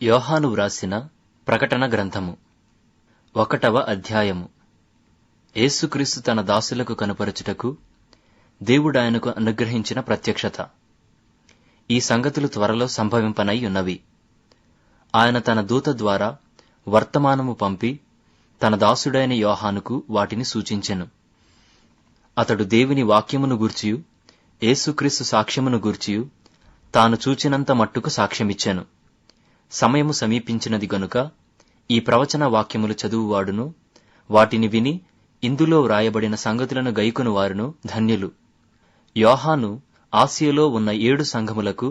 యోహాను వ్రాసిన ప్రకటన గ్రంథము 1వ అధ్యాయము. యేసుక్రీస్తు తన దాసులకు కనుపరచుటకు దేవుడాయనకు అనుగ్రహించిన ప్రత్యక్షత. ఈ సంగతులు త్వరలో సంభవింపనై ఉన్నవి. ఆయన తన దూత ద్వారా వర్తమానము పంపి తన దాసుడైన యోహానుకు వాటిని సూచించెను. అతడు దేవుని వాక్యమును గూర్చియు యేసుక్రీస్తు సాక్ష్యమును గూర్చియు తాను చూచినంత మట్టుకు సాక్ష్యమిచ్చెను. సమయము సమీపించినది గనుక ఈ ప్రవచన వాక్యములు చదువువాడును వాటిని విని ఇందులో వ్రాయబడిన సంగతులను గైకొను వారును ధన్యులు. యోహాను ఆసియలో ఉన్న 7 సంఘములకు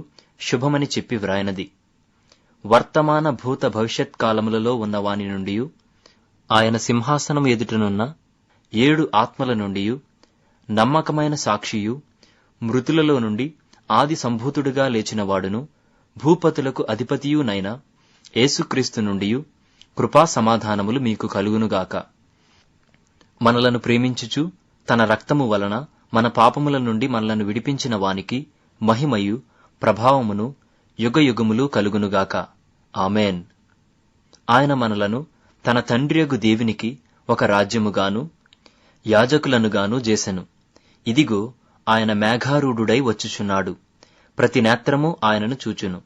శుభమని చెప్పి వ్రాయనది. వర్తమాన భూత భవిష్యత్ కాలములలో ఉన్న వాని నుండియు ఆయన సింహాసనము ఎదుటనున్న 7 ఆత్మల నుండియు నమ్మకమైన సాక్షియు మృతులలో నుండి ఆది సంభూతుడుగా లేచినవాడును భూపతులకు అధిపతియునైన యేసుక్రీస్తు నుండియు కృపా సమాధానములు మీకు కలుగునుగాక. మనలను ప్రేమించుచు తన రక్తము వలన మన పాపముల నుండి మనలను విడిపించిన వానికి మహిమయు ప్రభావమును యుగయుగములు కలుగునుగాక. ఆమేన్. ఆయన మనలను తన తండ్రియగు దేవునికి ఒక రాజ్యముగాను యాజకులనుగాను చేసెను. ఇదిగో ఆయన మేఘారూఢుడై వచ్చుచున్నాడు. ప్రతి నేత్రము ఆయనను చూచును.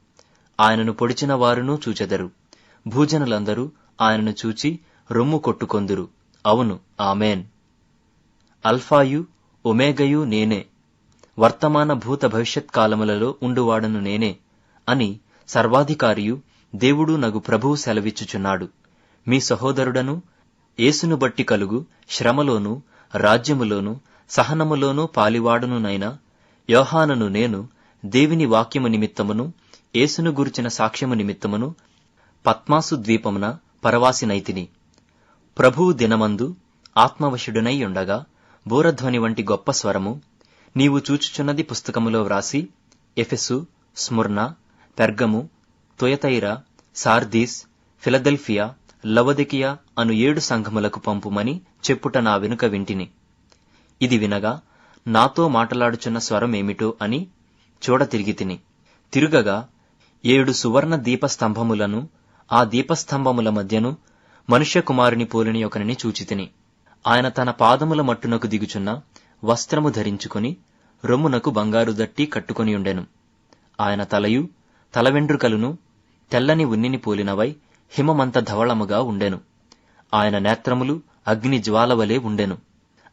ఆయనను పొడిచిన వారును చూచెదరు. భూజనులందరూ ఆయనను చూచి రొమ్ము కొట్టుకొందురు. అవును, ఆమేన్. అల్ఫాయు ఒమేగయు నేనే, వర్తమాన భూత భవిష్యత్ కాలములలో ఉండువాడను నేనే అని సర్వాధికారియు దేవుడు నగు ప్రభువు సెలవిచ్చుచున్నాడు. మీ సహోదరుడను యేసును బట్టి కలుగు శ్రమలోను రాజ్యములోను సహనములోను పాలివాడునునైన యోహానును నేను దేవుని వాక్యము నిమిత్తమును యేసును గురించిన సాక్ష్యము నిమిత్తమును పత్మాసు ద్వీపమున పరవాసినైతిని. ప్రభువు దినమందు ఆత్మవశుడనై ఉండగా బూరధ్వని వంటి గొప్ప స్వరము నీవు చూచుచున్నది పుస్తకములో వ్రాసి ఎఫెసు, స్ముర్న, పెర్గము, తుయతైర, సార్దీస్, ఫిలదెల్ఫియా, లవొదికియ అను 7 సంఘములకు పంపుమని చెప్పుట నా వెనుక వింటిని. ఇది వినగా నాతో మాటలాడుచున్న స్వరమేమిటో అని చూడ తిరిగితిని. తిరుగగా 7 సువర్ణ దీపస్తంభములను ఆ దీపస్తంభముల మధ్యను మనుష్య కుమారుని పోలిని ఒకనిని చూచితిని. ఆయన తన పాదముల మట్టునకు దిగుచున్న వస్త్రము ధరించుకుని రొమ్మునకు బంగారు దట్టి కట్టుకొనియుండెను. ఆయన తలయు తలవెండ్రుకలును తెల్లని ఉన్నిని పోలినవై హిమమంత ధవళముగా ఉండెను. ఆయన నేత్రములు అగ్ని జ్వాలవలే ఉండెను.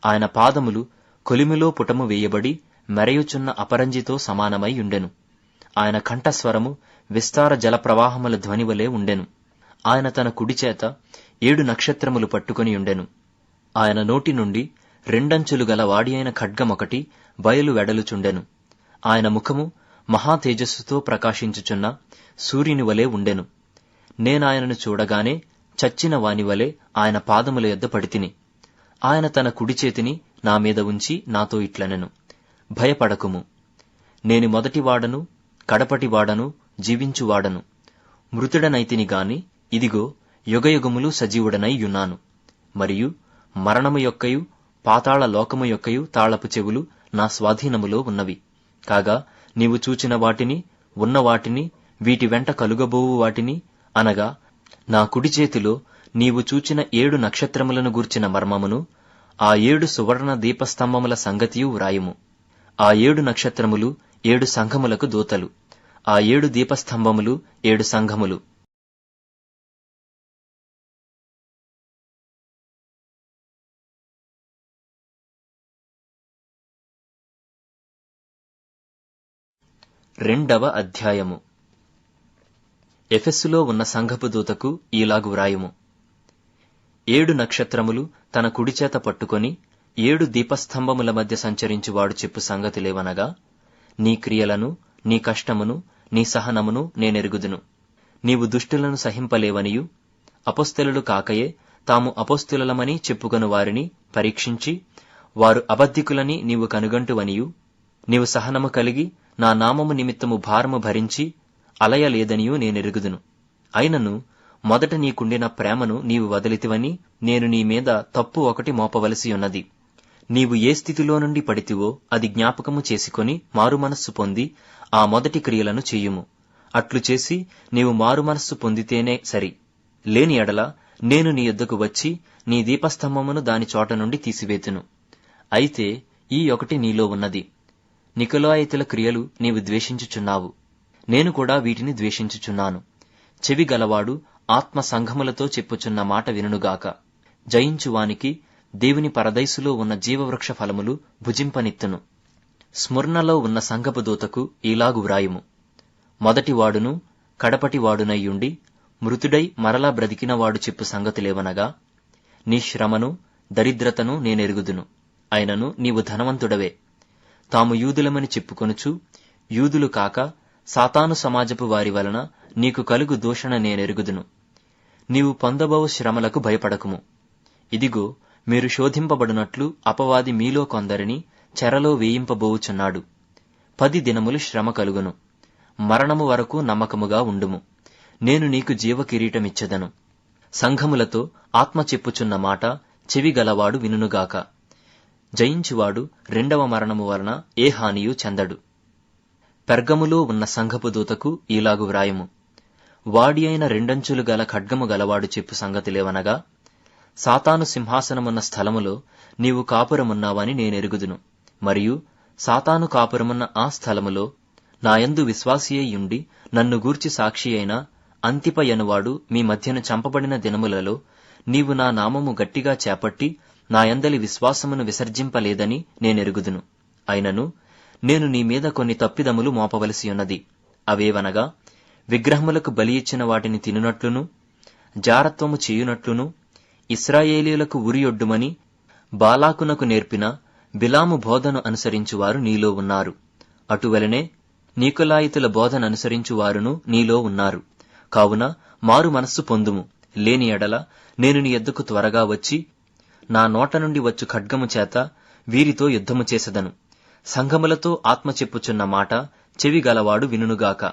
ఆయన పాదములు కొలిమిలో పుటము వేయబడి మెరయుచున్న అపరంజితో సమానమై ఉండెను. ఆయన కంఠస్వరము విస్తార జల ప్రవాహముల ధ్వనివలే ఉండెను. ఆయన తన కుడిచేత 7 నక్షత్రములు పట్టుకొని ఉండెను. ఆయన నోటి నుండి 2 అంచులు గల వాడి అయిన ఖడ్గమొకటి బయలు వెడలుచుండెను. ఆయన ముఖము మహా తేజస్సుతో ప్రకాశించుచున్న సూర్యుని వలె ఉండెను. నేనాయనను చూడగానే చచ్చిన వానివలె ఆయన పాదముల యొద్ద పడితిని. ఆయన తన కుడిచేతిని నా మీద ఉంచి నాతో ఇట్లనెను, భయపడకుము, నేను మొదటివాడను కడపటివాడను జీవించువాడను. మృతుడనైతిని గాని ఇదిగో యుగయుగములు సజీవుడనై యున్నాను. మరియు మరణము యొక్కయు పాతాళ లోకము యొక్కయు తాళపు చెవులు నా స్వాధీనములో ఉన్నవి. కాగా నీవు చూచిన వాటిని ఉన్న వాటిని వీటి వెంట కలుగబోవు వాటిని అనగా నా కుడి చేతిలో నీవు చూచిన 7 నక్షత్రములను గూర్చిన మర్మమును ఆ 7 సువర్ణ దీపస్తంభముల సంగతియు వ్రాయుము. ఆ 7 నక్షత్రములు 7 సంఘములకు దూతలు. ఆ 7 దీపస్తంభములు 7 సంఘములు. రెండవ అధ్యాయము. ఎఫెసులో ఉన్న సంఘపు దూతకు ఈలాగు వ్రాయుము. 7 నక్షత్రములు తన కుడిచేత పట్టుకొని 7 దీపస్తంభముల మధ్య సంచరించువాడు చెప్పు సంగతులేవనగా, నీ క్రియలను, నీ కష్టమును, నీ సహనమును నేనెరుగుదును. నీవు దుష్టులను సహింపలేవనియు అపొస్తలులు కాకయే తాము అపొస్తలులమని చెప్పుకొను వారిని పరీక్షించి వారు అబద్ధికులని నీవు కనుగంటువనియు, నీవు సహనము కలిగి నా నామము నిమిత్తము భారము భరించి అలయలేదనియూ నేనెరుగుదును. అయినను మొదట నీకుండిన ప్రేమను నీవు వదిలితివని నేను నీ మీద తప్పు ఒకటి మోపవలసి ఉన్నది. నీవు ఏ స్థితిలో నుండి పడితివో అది జ్ఞాపకము చేసుకొని మారుమనస్సు పొంది ఆ మొదటి క్రియలను చెయ్యుము. అట్లు చేసి నీవు మారుమనస్సు పొందితేనే సరి. లేని ఎడల నేను నీ యొద్దకు వచ్చి నీ దీపస్తంభమును దాని చోట నుండి తీసివేతును. అయితే ఈ ఒకటి నీలో ఉన్నది, నికొలాయితుల క్రియలు నీవు ద్వేషించుచున్నావు, నేను కూడా వీటిని ద్వేషించుచున్నాను. చెవి గలవాడు ఆత్మ సంఘములతో చెప్పుచున్న మాట వినుగాక. జయించువానికి దేవుని పరదైసులో ఉన్న జీవవృక్ష ఫలములు భుజింపనిత్తును. స్ముర్నలో ఉన్న సంఘపు దూతకు ఈలాగు వ్రాయుము. మొదటివాడును కడపటివాడునయ్యుండి మృతుడై మరలా బ్రతికినవాడు చెప్పు సంగతులేవనగా, నీ శ్రమను దరిద్రతను నేనెరుగుదును. అయినను నీవు ధనవంతుడవే. తాము యూదులమని చెప్పుకొనుచు యూదులు కాక సాతాను సమాజపు వారి వలన నీకు కలుగు దూషణ నేనెరుగుదును. నీవు పొందబోవు శ్రమలకు భయపడకుము. ఇదిగో, మీరు శోధింపబడినట్లు అపవాది మీలో కొందరిని చెరలో వేయింపబోవుచున్నాడు. 10 దినములు శ్రమ కలుగును. మరణము వరకు నమ్మకముగా ఉండుము. నేను నీకు జీవకిరీటమిచ్చెదను. సంఘములతో ఆత్మ చెప్పుచున్న మాట చెవి గలవాడు వినుగాక. జయించువాడు రెండవ మరణము వలన ఏ హానియూ చెందడు. పెర్గములో ఉన్న సంఘపు దూతకు ఈలాగు వ్రాయము. వాడి అయిన రెండంచులు గల ఖడ్గము గలవాడు చెప్పు సంగతిలేవనగా, సాతాను సింహాసనమున్న స్థలములో నీవు కాపురమున్నావని నేనెరుగుదును. మరియు సాతాను కాపురమున్న ఆ స్థలములో నాయందు విశ్వాసియయుండి నన్ను గూర్చి సాక్షి అయిన అంతిపయనువాడు మీ మధ్యను చంపబడిన దినములలో నీవు నా నామము గట్టిగా చేపట్టి నాయందలి విశ్వాసమును విసర్జింపలేదని నేనెరుగుదును. అయినను నేను నీ మీద కొన్ని తప్పిదములు మోపవలసి ఉన్నది. అవేవనగా, విగ్రహములకు బలి ఇచ్చిన వాటిని తినునట్లును, జారత్వము చేయునట్లును, ఇశ్రాయేలీయులకు ఉరియొడ్డుమని బాలాకునకు నేర్పిన బిలాము బోధను అనుసరించువారు నీలో ఉన్నారు. అటువలనే నికొలాయితుల బోధన అనుసరించువారును నీలో ఉన్నారు. కావున మారు మనస్సు పొందుము. లేని ఎడల నేను నీ యొద్దకు త్వరగా వచ్చి నా నోట నుండి వచ్చు ఖడ్గము చేత వీరితో యుద్ధము చేసెదను. సంఘములతో ఆత్మ చెప్పుచున్న మాట చెవి గలవాడు వినుగాక.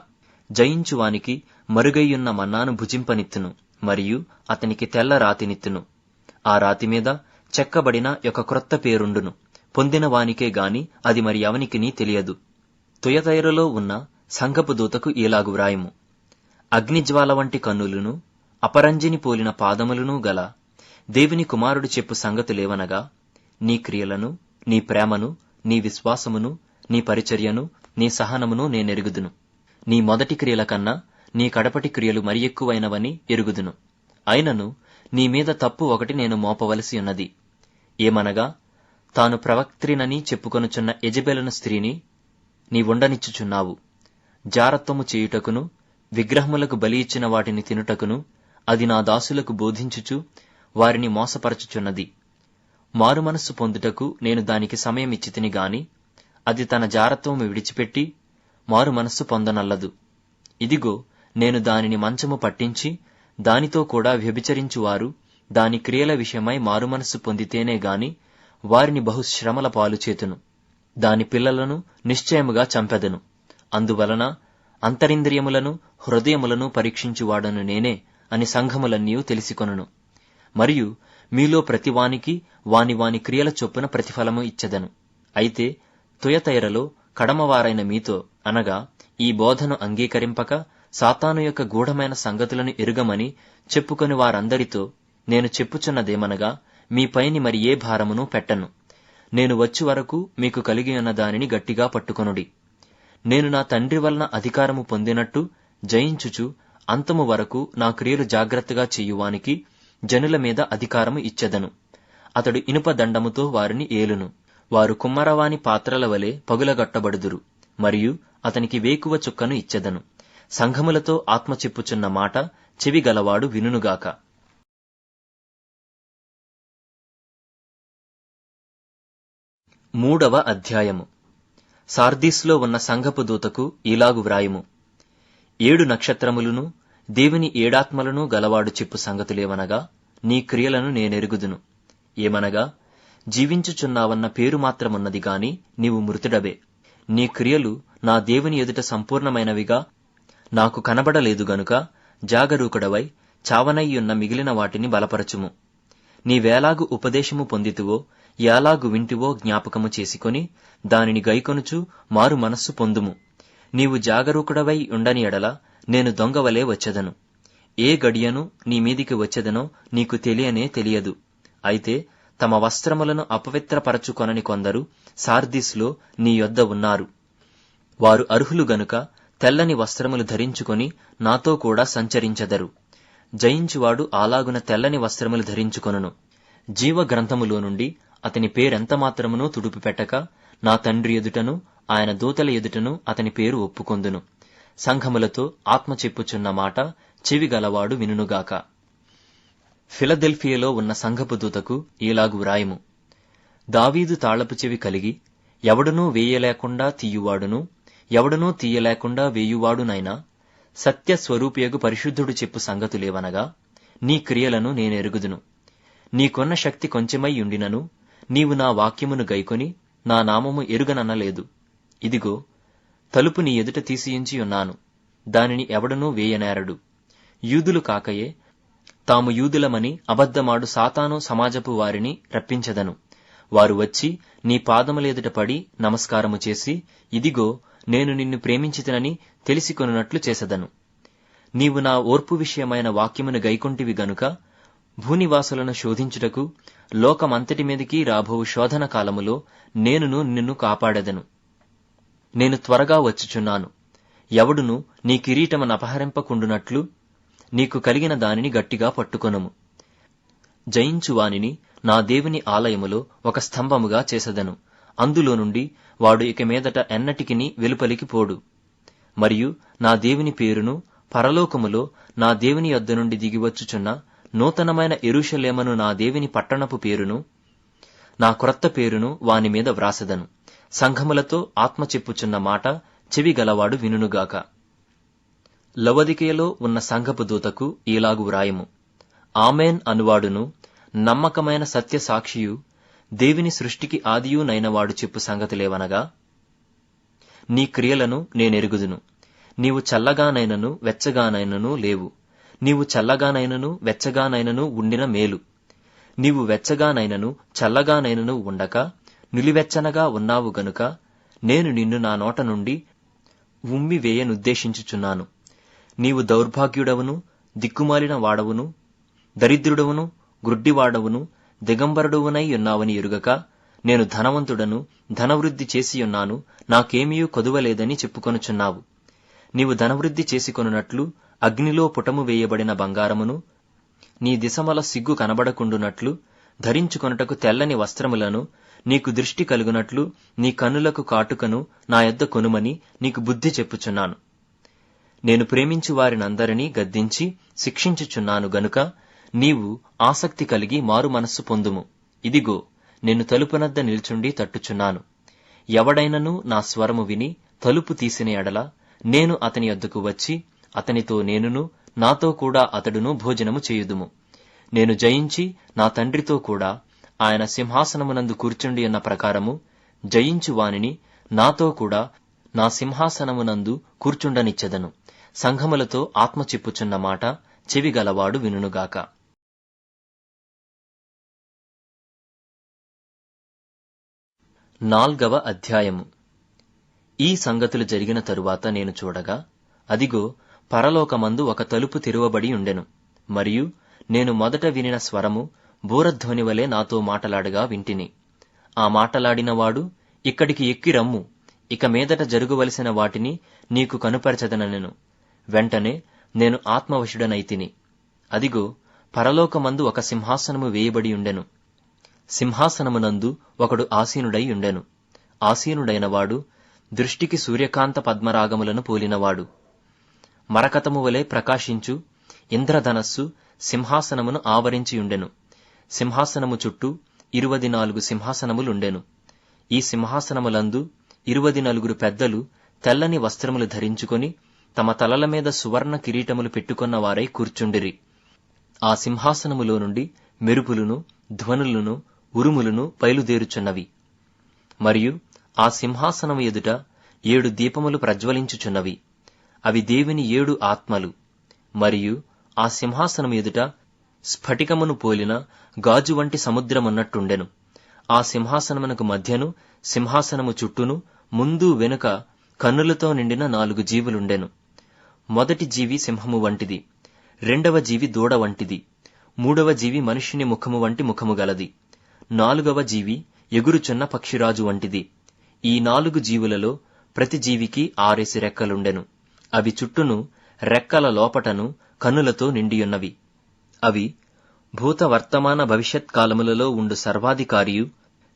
జయించువానికి మరుగైయున్న మన్నాను భుజింపనిత్తును, మరియు అతనికి తెల్ల రాతినిత్తును. ఆ రాతి మీద చెక్కబడిన ఒక క్రొత్త పేరుండును. పొందిన వానికే గాని అది మరి ఎవనికినీ తెలియదు. తుయతైరలో ఉన్న సంఘపు దూతకు ఈలాగు వ్రాయము. అగ్నిజ్వాల వంటి కన్నులను అపరంజిని పోలిన పాదములను గల దేవుని కుమారుడు చెప్పు సంగతులేవనగా, నీ క్రియలను, నీ ప్రేమను, నీ విశ్వాసమును, నీ పరిచర్యను, నీ సహనమును నేనెరుగుదును. నీ మొదటి క్రియల కన్నా నీ కడపటి క్రియలు మరి ఎక్కువైనవని ఎరుగుదును. అయినను నీ మీద తప్పు ఒకటి నేను మోపవలసి ఉన్నది. ఏమనగా, తాను ప్రవక్త్రినని చెప్పుకొనుచున్న యెజెబెలును స్త్రీని నీవుండనిచ్చుచున్నావు. జారత్వము చేయుటకును, విగ్రహములకు బలి ఇచ్చిన వాటిని తినుటకును అది నా దాసులకు బోధించుచు వారిని మోసపరచుచున్నది. మారుమనస్సు పొందుటకు నేను దానికి సమయమిచ్చితిని గాని అది తన జారత్వము విడిచిపెట్టి మారుమనస్సు పొందనల్లదు. ఇదిగో, నేను దానిని మంచము పట్టించి దానితో కూడా వ్యభిచరించువారు దాని క్రియల విషయమై మారుమనస్సు పొందితేనే గాని వారిని బహుశ్రమల పాలు చేతును. దాని పిల్లలను నిశ్చయముగా చంపెదను. అందువలన అంతరింద్రియములను హృదయములను పరీక్షించువాడను నేనే అని సంఘములన్నీయూ తెలిసికొనును. మరియు మీలో ప్రతివానికి వాని వాని క్రియల చొప్పున ప్రతిఫలము ఇచ్చెదను. అయితే తుయతైరలో కడమవారైన మీతో, అనగా ఈ బోధను అంగీకరింపక సాతాను యొక్క గూఢమైన సంగతులను ఎరుగమని చెప్పుకొని వారందరితో నేను చెప్పుచున్నదేమనగా, మీపైని మరి ఏ భారమును పెట్టను. నేను వచ్చు వరకు మీకు కలిగి ఉన్న దానిని గట్టిగా పట్టుకొనుడి. నేను నా తండ్రి వలన అధికారము పొందినట్టు జయించుచు అంతము వరకు నా క్రియలు జాగ్రత్తగా చేయువానికి జనుల మీద అధికారము ఇచ్చెదను. అతడు ఇనుప దండముతో వారిని ఏలును. వారు కుమ్మరవాని పాత్రల వలె పగులగొట్టబడుదురు. మరియు అతనికి వేకువ చుక్కను ఇచ్చెదను. సంఘములతో ఆత్మ చెప్పుచున్న మాట చెవి గలవాడు వినుగాక. మూడవ అధ్యాయము. సార్దీస్లో ఉన్న సంఘపు దూతకు ఈలాగు వ్రాయుము. 7 నక్షత్రములను దేవుని 7 ఆత్మలను గలవాడు చెప్పు సంగతులేవనగా, నీ క్రియలను నేనెరుగుదును. ఏమనగా, జీవించుచున్నావన్న పేరు మాత్రమున్నది గాని నీవు మృతుడవే. నీ క్రియలు నా దేవుని ఎదుట సంపూర్ణమైనవిగా నాకు కనబడలేదు గనుక జాగరూకుడవై చావనయ్యున్న మిగిలిన వాటిని బలపరచుము. నీవేలాగు ఉపదేశము పొందితివో యాలాగు వింటివో జ్ఞాపకము చేసుకొని దానిని గైకొనుచు మారు మనస్సు పొందుము. నీవు జాగరూకుడవై ఉండని ఎడల నేను దొంగవలే వచ్చెదను. ఏ గడియను నీ మీదికి వచ్చెదనో నీకు తెలియనే తెలియదు. అయితే తమ వస్త్రములను అపవిత్రపరచుకొనని కొందరు సార్దీస్లో నీ యొద్ద ఉన్నారు. వారు అర్హులు గనుక తెల్లని వస్త్రములు ధరించుకొని నాతో కూడా సంచరించెదరు. జయించువాడు అలాగున తెల్లని వస్త్రములు ధరించుకొనును. జీవగ్రంథములో నుండి అతని పేరెంతమాత్రమునూ తుడిపిపెట్టక నా తండ్రి ఎదుటను ఆయన దూతల ఎదుటను అతని పేరు ఒప్పుకొందును. సంఘములతో ఆత్మ చెప్పుచున్న మాట చెవిగలవాడు వినుగాక. ఫిలదెల్ఫియలో ఉన్న సంఘపు దూతకు ఈలాగు వ్రాయము. దావీదు తాళపు చెవి కలిగి ఎవడునూ వేయలేకుండా తీయువాడును ఎవడునూ తీయలేకుండా వేయువాడునైనా సత్యస్వరూపియగు పరిశుద్ధుడు చెప్పు సంగతులేవనగా, నీ క్రియలను నేనెరుగుదును. నీకొన్న శక్తి కొంచెమై ఉండినను నీవు నా వాక్యమును గైకొని నా నామము ఎరుగననలేదు. ఇదిగో, తలుపు నీ ఎదుట తీసియుంచి ఉన్నాను, దానిని ఎవడనూ వేయనేరడు. యూదులు కాకయే తాము యూదులమని అబద్ధమాడు సాతాను సమాజపు వారిని రప్పించెదను. వారు వచ్చి నీ పాదములెదుట పడి నమస్కారము చేసి, ఇదిగో నేను నిన్ను ప్రేమించితినని తెలిసికొనున్నట్లు చేసెదను. నీవు నా ఓర్పు విషయమైన వాక్యమును గైకొంటివి గనుక భూనివాసులను శోధించుటకు లోకమంతటి మీదికి రాబోవు శోధన కాలములో నేనును నిన్ను కాపాడెదను. నేను త్వరగా వచ్చుచున్నాను. ఎవడును నీ కిరీటమును అపహరింపకుండునట్లు నీకు కలిగిన దానిని గట్టిగా పట్టుకొనుము. జయించువానిని నా దేవుని ఆలయములో ఒక స్తంభముగా చేసెదను. అందులో నుండి వాడు ఇక మీదట ఎన్నటికిని వెలుపలికి పోడు. మరియు నా దేవుని పేరును పరలోకములో నా దేవుని యొద్ద నుండి దిగివచ్చుచున్న నూతనమైన యెరూషలేమును నా దేవుని పట్టణపు పేరును నా క్రొత్త పేరును వాని మీద వ్రాసెదను. సంఘములతో ఆత్మ చెప్పుచున్న మాట చెవి గలవాడు వినుగాక. లవొదికయలో ఉన్న సంఘపు దూతకు ఈలాగు వ్రాయము. ఆమేన్ అనువాడును నమ్మకమైన సత్య సాక్షియు దేవుని సృష్టికి ఆదియునైనవాడు చెప్పు సంగతులేవనగా, నీ క్రియలను నేనెరుగుదును. నీవు చల్లగానైనను వెచ్చగానైనను లేవు. నీవు చల్లగానైనను వెచ్చగానైనను ఉండిన మేలు. నీవు వెచ్చగానైనను చల్లగానైనను ఉండక నిలువెచ్చనగా ఉన్నావు గనుక నేను నిన్ను నా నోట నుండి ఉమ్మివేయనుద్దేశించుచున్నాను. నీవు దౌర్భాగ్యుడవును దిక్కుమాలిన వాడవును దరిద్రుడవును గ్రుడ్డివాడవును దిగంబరుడువునై ఉన్నావని ఎరుగక, నేను ధనవంతుడను ధనవృద్ధి చేసియున్నాను నాకేమీయూ కొదువలేదని చెప్పుకొనుచున్నావు. నీవు ధనవృద్ధి చేసుకొనున్నట్లు అగ్నిలో పుటము వేయబడిన బంగారమును నీ దిశమల సిగ్గు కనబడకుండునట్లు ధరించుకొనుటకు తెల్లని వస్త్రములను నీకు దృష్టి కలుగునట్లు నీ కన్నులకు కాటుకను నా యొద్ద కొనుమని నీకు బుద్ధి చెప్పుచున్నాను. నేను ప్రేమించు వారినందరినీ గద్దించి శిక్షించుచున్నాను గనుక నీవు ఆసక్తి కలిగి మారు మనస్సు పొందుము. ఇదిగో, నేను తలుపునద్ద నిల్చుండి తట్టుచున్నాను. ఎవడైనను నా స్వరము విని తలుపు తీసిన ఎడల నేను అతని యొద్దకు వచ్చి అతనితో నేనును నాతో కూడా అతడును భోజనము చేయుదుము. నేను జయించి నా తండ్రితో కూడా ఆయన సింహాసనమునందు కూర్చుండి ఉన్న ప్రకారము జయించు వానిని నాతో కూడా నా సింహాసనమునందు కూర్చుండనిచ్చెదను. సంఘములతో ఆత్మ చెప్పుచున్న మాట చెవి గలవాడు వినుగాక. 4వ అధ్యాయము. ఈ సంగతులు జరిగిన తరువాత నేను చూడగా, అదిగో, పరలోకమందు ఒక తలుపు తెరువబడి ఉండెను. మరియు నేను మొదట వినిన స్వరము బూరధ్వని వలె నాతో మాటలాడగా వింటిని. ఆ మాటలాడినవాడు, ఇక్కడికి ఎక్కి రమ్ము, ఇక మీదట జరుగువలసిన వాటిని నీకు కనుపరచదనెను. వెంటనే నేను ఆత్మవశుడనైతిని. అదిగో, పరలోకమందు ఒక సింహాసనము వేయబడి ఉండెను. సింహాసనమునందు ఒకడు ఆసీనుడై ఉండెను. ఆసీనుడైనవాడు దృష్టికి సూర్యకాంత పద్మరాగములను పోలినవాడు. మరకతము వలె ప్రకాశించు ఇంద్రధనస్సు సింహాసనమును ఆవరించియుండెను. సింహాసనము చుట్టూ 24 సింహాసనములుండెను. ఈ సింహాసనములందు 24 పెద్దలు తెల్లని వస్త్రములు ధరించుకొని తమ తలల మీద సువర్ణ కిరీటములు పెట్టుకున్న వారై కూర్చుండిరి. ఆ సింహాసనములో నుండి మెరుపులును ధ్వనులను ఉరుములను బయలుదేరుచున్నవి. మరియు ఆ సింహాసనము ఎదుట 7 దీపములు ప్రజ్వలించుచున్నవి. అవి దేవుని 7 ఆత్మలు. మరియు ఆ సింహాసనము ఎదుట స్ఫటికమును పోలిన గాజు వంటి సముద్రమున్నట్టుండెను. ఆ సింహాసనమునకు మధ్యను సింహాసనము చుట్టూను ముందు వెనుక కన్నులతో నిండిన 4 జీవులుండెను. మొదటి జీవి సింహము వంటిది, రెండవ జీవి దూడ వంటిది, మూడవ జీవి మనుష్యుని ముఖము వంటి ముఖము గలది, నాలుగవ జీవి ఎగురుచున్న పక్షిరాజు వంటిది. ఈ 4 జీవులలో ప్రతి జీవికి 6 రెక్కలుండెను. అవి చుట్టూను రెక్కల లోపటను కన్నులతో నిండియున్నవి. అవి భూత వర్తమాన భవిష్యత్ కాలములలో ఉండు సర్వాధికారియు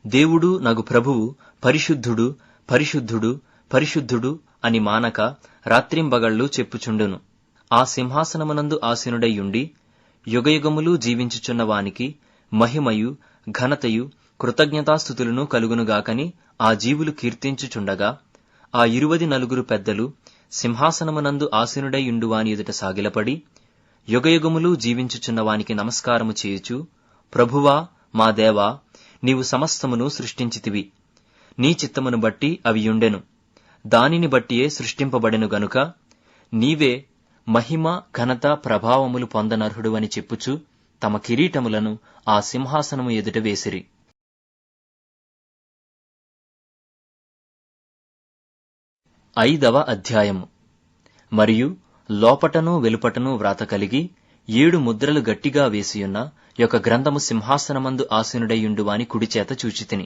దేవుడు నగు ప్రభువు పరిశుద్ధుడు పరిశుద్ధుడు పరిశుద్ధుడు అని మానక రాత్రింబగళ్ళు చెప్పుచుండును. ఆ సింహాసనమునందు ఆసీనుడైయుండి యుగయుగములు జీవించుచున్న వానికి మహిమయు ఘనతయు కృతజ్ఞతాస్థుతులను కలుగునుగాకని ఆ జీవులు కీర్తించుచుండగా, ఆ 24 పెద్దలు సింహాసనమునందు ఆసీనుడైయుండువాని ఎదుట సాగిలపడి యుగయుగములు జీవించుచున్న వానికి నమస్కారము చేయుచు, ప్రభువా మా దేవా, నీవు సమస్తమును సృష్టించితివి. నీ చిత్తమును బట్టి అవి యుండెను, దానిని బట్టియే సృష్టింపబడెను గనుక నీవే మహిమ ఘనత ప్రభావములు పొందనర్హుడు అని చెప్పుచు తమ కిరీటములను ఆ సింహాసనము ఎదుట వేసిరి. 5వ అధ్యాయము. మరియు లోపటను వెలుపటను వ్రాత కలిగి 7 ముద్రలు గట్టిగా వేసియున్న యొక్క గ్రంథము సింహాసనమందు ఆసీనుడైయుండువాని కుడిచేత చూచితిని.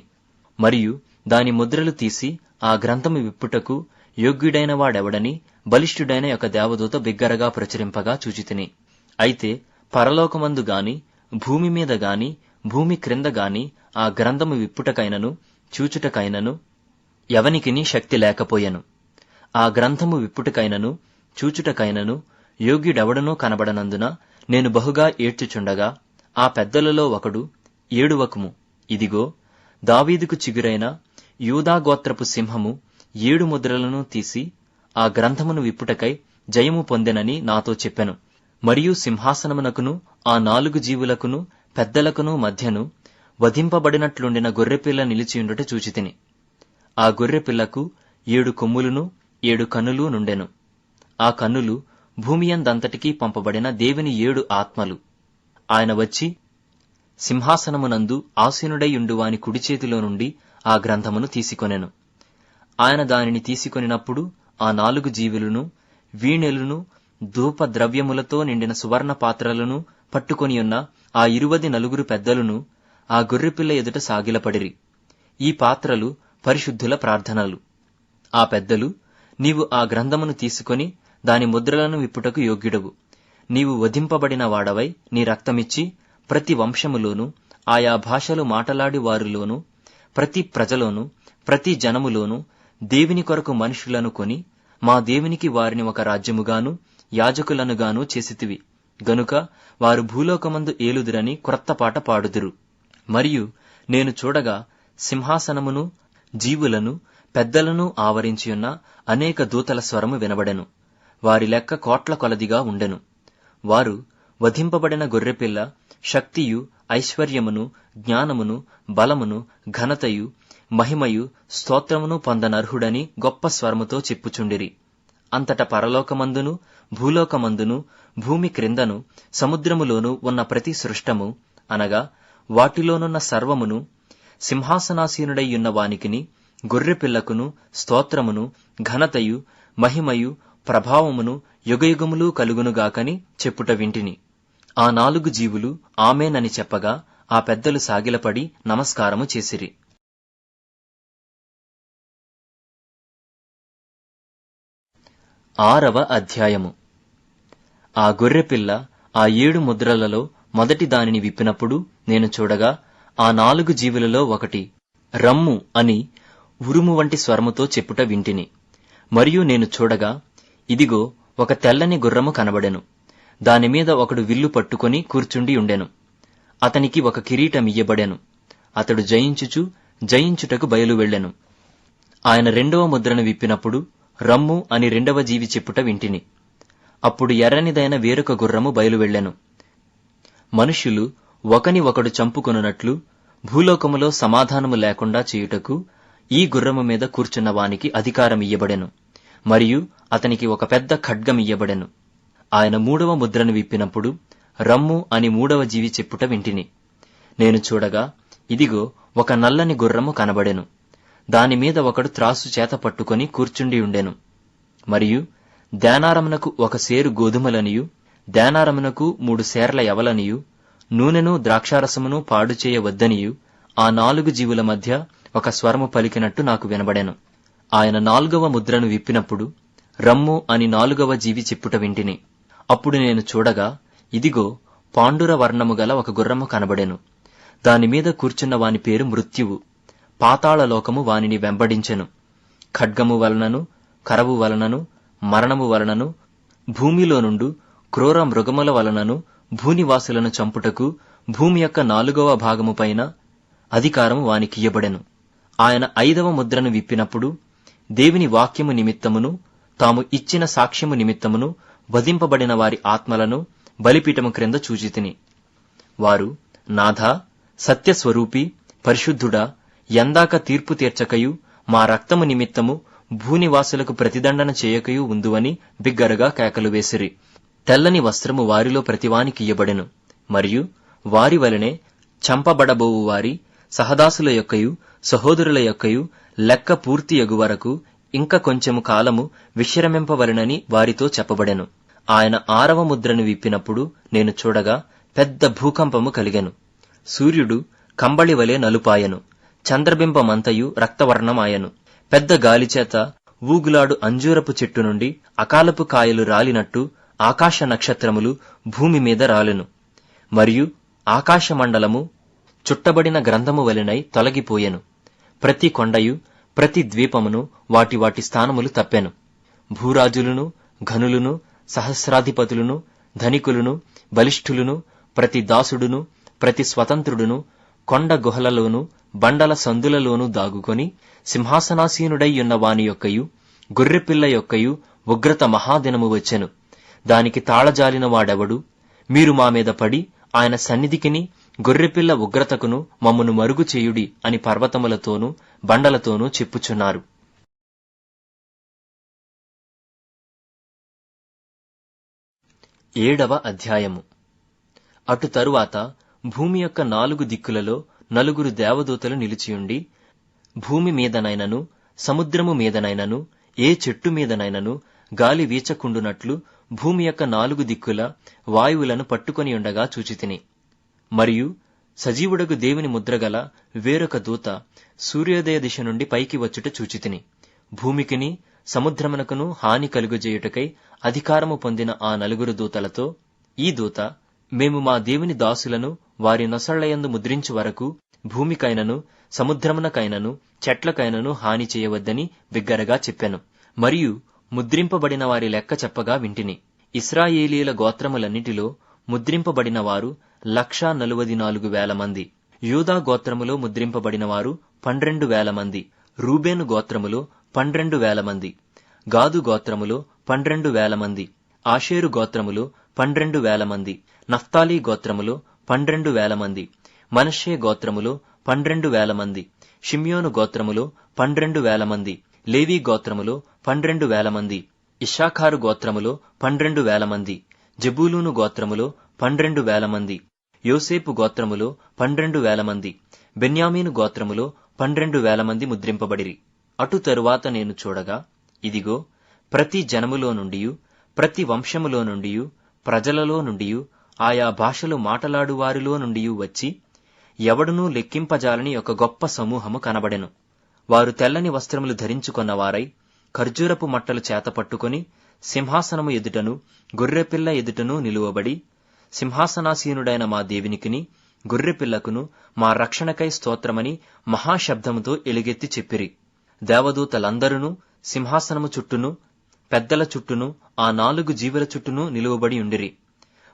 మరియు దాని ముద్రలు తీసి ఆ గ్రంథము విప్పుటకు యోగ్యుడైన వాడెవడని బలిష్ఠుడైన యొక్క దేవదూత బిగ్గరగా ప్రచురింపగా చూచితిని. అయితే పరలోకమందు గాని భూమి మీద గాని భూమి క్రింద గాని ఆ గ్రంథము విప్పుటకైనను చూచుటకైనను ఎవనికిని శక్తి లేకపోయెను. ఆ గ్రంథము విప్పుటకైనను చూచుటకైనను యోగ్యుడెవడనూ కనబడనందున నేను బహుగా ఏడ్చుచుండగా ఆ పెద్దలలో ఒకడు, ఏడువకుము, ఇదిగో దావీదుకు చిగురైన యూదాగోత్రపు సింహము 7 ముద్రలను తీసి ఆ గ్రంథమును విప్పుటకై జయము పొందెనని నాతో చెప్పెను. మరియు సింహాసనమునకును ఆ 4 జీవులకును పెద్దలకును మధ్యను వధింపబడినట్లుండిన గొర్రెపిల్ల నిలిచియుండుట చూచితిని. ఆ గొర్రెపిల్లకు 7 కొమ్ములును 7 కన్నులు నుండెను. ఆ కన్నులు భూమియందంతటికీ పంపబడిన దేవుని 7 ఆత్మలు. ఆయన వచ్చి సింహాసనమునందు ఆసీనుడైయుండువాని కుడి చేతిలో నుండి ఆ గ్రంథమును తీసుకొనెను. ఆయన దానిని తీసుకొనినప్పుడు ఆ 4 జీవులను వీణెలును ధూప ద్రవ్యములతో నిండిన సువర్ణ పాత్రలను పట్టుకొనియున్న ఆ 24 పెద్దలును ఆ గొర్రెపిల్ల ఎదుట సాగిలపడిరి. ఈ పాత్రలు పరిశుద్ధుల ప్రార్థనలు. ఆ పెద్దలు, నీవు ఆ గ్రంథమును తీసుకొని దాని ముద్రలను విప్పుటకు యోగ్యుడవు. నీవు వధింపబడిన వాడవై నీ రక్తమిచ్చి ప్రతి వంశములోను ఆయా భాషలు మాటలాడి వారిలోను ప్రతి ప్రజలోను ప్రతి జనములోను దేవుని కొరకు మనుషులను కొని మా దేవునికి వారిని ఒక రాజ్యముగాను యాజకులనుగాను చేసితివి గనుక వారు భూలోకమందు ఏలుదురని క్రొత్త పాట పాడుదురు. మరియు నేను చూడగా సింహాసనమును జీవులను పెద్దలను ఆవరించియున్న అనేక దూతల స్వరము వినబడెను. వారి లెక్క కోట్ల కొలదిగా ఉండెను. వారు వధింపబడిన గొర్రెపిల్ల శక్తియు ఐశ్వర్యమును జ్ఞానమును బలమును ఘనతయు మహిమయు స్తోత్రమును పొందనర్హుడని గొప్ప స్వరముతో చెప్పుచుండిరి. అంతట పరలోకమందును భూలోకమందును భూమి క్రిందను సముద్రములోను ఉన్న ప్రతి సృష్టము అనగా వాటిలోనున్న సర్వమును సింహాసనాసీనుడైయున్న వానికిని గొర్రెపిల్లకును స్తోత్రమును ఘనతయు మహిమయు ప్రభావమును యుగయుగములు కలుగునుగాకని చెప్పుట వింటిని. ఆ 4 జీవులు ఆమేనని చెప్పగా ఆ పెద్దలు సాగిలపడి నమస్కారము చేసిరి. 6వ అధ్యాయము. ఆ గొర్రెపిల్ల ఆ 7 ముద్రలలో మొదటి దానిని విప్పినప్పుడు నేను చూడగా ఆ 4 జీవులలో ఒకటి రమ్ము అని ఉరుము వంటి స్వరముతో చెప్పుట వింటిని. మరియు నేను చూడగా ఇదిగో ఒక తెల్లని గుర్రము కనబడెను. దానిమీద ఒకడు విల్లు పట్టుకొని కూర్చుండి ఉండెను. అతనికి ఒక కిరీటమియ్యబడెను. అతడు జయించుచు జయించుటకు బయలు వెళ్ళెను. ఆయన 2వ ముద్రను విప్పినప్పుడు రమ్ము అని 2వ జీవి చెప్పుట వింటిని. అప్పుడు ఎర్రనిదైన వేరొక గుర్రము బయలు వెళ్ళెను. మనుష్యులు ఒకని ఒకడు చంపుకొనున్నట్లు భూలోకములో సమాధానము లేకుండా చేయుటకు ఈ గుర్రము మీద కూర్చున్న వానికి అధికారమియ్యబడెను. మరియు అతనికి ఒక పెద్ద ఖడ్గమియ్యబడెను. ఆయన 3వ ముద్రను విప్పినప్పుడు రమ్ము అని 3వ జీవి చెప్పుట వింటిని. నేను చూడగా ఇదిగో ఒక నల్లని గుర్రము కనబడెను. దానిమీద ఒకడు త్రాసు చేత పట్టుకొని కూర్చుండి ఉండెను. మరియు దేనారమునకు 1 సేరు గోధుమలనియు దేనారమునకు 3 సేర్ల యవలనియు నూనెను ద్రాక్షారసమును పాడు చేయవద్దనియు ఆ 4 జీవుల మధ్య ఒక స్వరము పలికినట్టు నాకు వినబడెను. ఆయన 4వ ముద్రను విప్పినప్పుడు రమ్ము అని 4వ జీవి చెప్పుట వింటిని. అప్పుడు నేను చూడగా ఇదిగో పాండుర వర్ణము గల ఒక గుర్రము కనబడెను. దానిమీద కూర్చున్న వాని పేరు మృత్యువు. పాతాళలోకము వానిని వెంబడించెను. ఖడ్గము వలనను కరవు వలనను మరణము వలనను భూమిలో నుండు క్రూర మృగముల వలనను భూనివాసులను చంపుటకు భూమి యొక్క 4వ భాగము పైన అధికారము వానికియ్యబడెను. ఆయన 5వ ముద్రను విప్పినప్పుడు దేవుని వాక్యము నిమిత్తమును తాము ఇచ్చిన సాక్ష్యము నిమిత్తమును వధింపబడిన వారి ఆత్మలను బలిపీఠము క్రింద చూచితిని. వారు, నాథా, సత్యస్వరూపి, పరిశుద్ధుడా, ఎందాక తీర్పు తీర్చకయు మా రక్తము నిమిత్తము భూనివాసులకు ప్రతిదండన చేయకయు ఉందువని బిగ్గరగా కేకలు వేసిరి. తెల్లని వస్త్రము వారిలో ప్రతివానికియ్యబడెను. మరియు వారి వలనే చంపబడబోవు వారి సహదాసుల యొక్కయు సహోదరుల యొక్కయు లెక్క పూర్తియగు వరకు ఇంక కొంచెము కాలము విశ్రమింపవలెనని వారితో చెప్పబడెను. ఆయన 6వ ముద్రను విప్పినప్పుడు నేను చూడగా పెద్ద భూకంపము కలిగెను. సూర్యుడు కంబళివలే నలుపాయెను. చంద్రబింబమంతయు రక్తవర్ణమాయెను. పెద్ద గాలిచేత ఊగులాడు అంజూరపు చెట్టు నుండి అకాలపు కాయలు రాలినట్టు ఆకాశ నక్షత్రములు భూమి మీద రాలెను. మరియు ఆకాశమండలము చుట్టబడిన గ్రంథము వలెనై తొలగిపోయెను. ప్రతి కొండయు ప్రతి ద్వీపమును వాటి వాటి స్థానములు తప్పెను. భూరాజులును ఘనులును సహస్రాధిపతులును ధనికులును బలిష్ఠులును ప్రతి దాసుడును ప్రతి స్వతంత్రుడును కొండ గుహలలోను బండల సందులలోనూ దాగుకొని సింహాసనాసీనుడై ఉన్న వాని యొక్కయు గొర్రెపిల్ల యొక్కయు ఉగ్రత మహాదినము వచ్చెను. దానికి తాళజాలిన వాడెవడు? మీరు మా మీద పడి ఆయన సన్నిధికిని గొర్రెపిల్ల ఉగ్రతకును మమ్మను మరుగు చేయుడి అని పర్వతములతోనూ బండలతోనూ చెప్పుచున్నారు. 7వ అధ్యాయము. అటు తరువాత భూమి యొక్క 4 దిక్కులలో 4 దేవదూతలు నిలిచియుండి, భూమి మీదనైనను సముద్రము మీదనైనను ఏ చెట్టు మీదనైనను గాలి వీచకుండునట్లు భూమి యొక్క 4 దిక్కుల వాయువులను పట్టుకొని ఉండగా చూచితిని. మరియు సజీవుడగు దేవుని ముద్రగల వేరొక దూత సూర్యోదయ దిశ నుండి పైకి వచ్చుట చూచితిని. భూమికిని సముద్రమునకును హాని కలుగజేయుటకై అధికారము పొందిన ఆ 4 దూతలతో ఈ దూత, మేము మా దేవుని దాసులను వారి నొసళ్లయందు ముద్రించు వరకు భూమికైనను సముద్రమునకైనను చెట్లకైనను హాని చేయవద్దని బిగ్గరగా చెప్పెను. మరియు ముద్రింపబడిన వారి లెక్క చెప్పగా వింటిని. ఇశ్రాయేలీయుల గోత్రములన్నిటిలో ముద్రింపబడిన వారు 144,000 మంది. యూదా గోత్రములో ముద్రింపబడిన వారు 12,000 మంది. రూబేను గోత్రములో 12,000 మంది. గాదు గోత్రములో 12,000 మంది. ఆషేరు గోత్రములో 12,000 మంది. నఫ్తాలీ గోత్రములో 12,000 మంది. మనష్షే గోత్రములో 12,000 మంది. షిమ్యోను గోత్రములో 12,000 మంది. లేవీ గోత్రములో 12,000 మంది. ఇశ్శాఖారు గోత్రములో 12,000 మంది. జెబూలూను గోత్రములో 12,000 మంది. యోసేపు గోత్రములో 12,000 మంది. బెన్యామీను గోత్రములో 12,000 మంది ముద్రింపబడిరి. అటు తరువాత నేను చూడగా ఇదిగో, ప్రతి జనములో నుండియు ప్రతి వంశములో నుండియు ప్రజలలో నుండియు ఆయా భాషలు మాటలాడు వారిలో నుండియు వచ్చి ఎవడునూ లెక్కింపజాలని ఒక గొప్ప సమూహము కనబడెను. వారు తెల్లని వస్త్రములు ధరించుకొన్నవారై ఖర్జూరపు మట్టలు చేతపట్టుకొని సింహాసనము ఎదుటను గొర్రెపిల్ల ఎదుటను నిలువబడి, సింహాసనాసీనుడైన మా దేవునికిని గొర్రెపిల్లకును మా రక్షణకై స్తోత్రమని మహాశబ్దముతో ఎలుగెత్తి చెప్పిరి. దేవదూతలందరూ సింహాసనము చుట్టూను పెద్దల చుట్టూను ఆ 4 జీవుల చుట్టూను నిలువబడి ఉండిరి.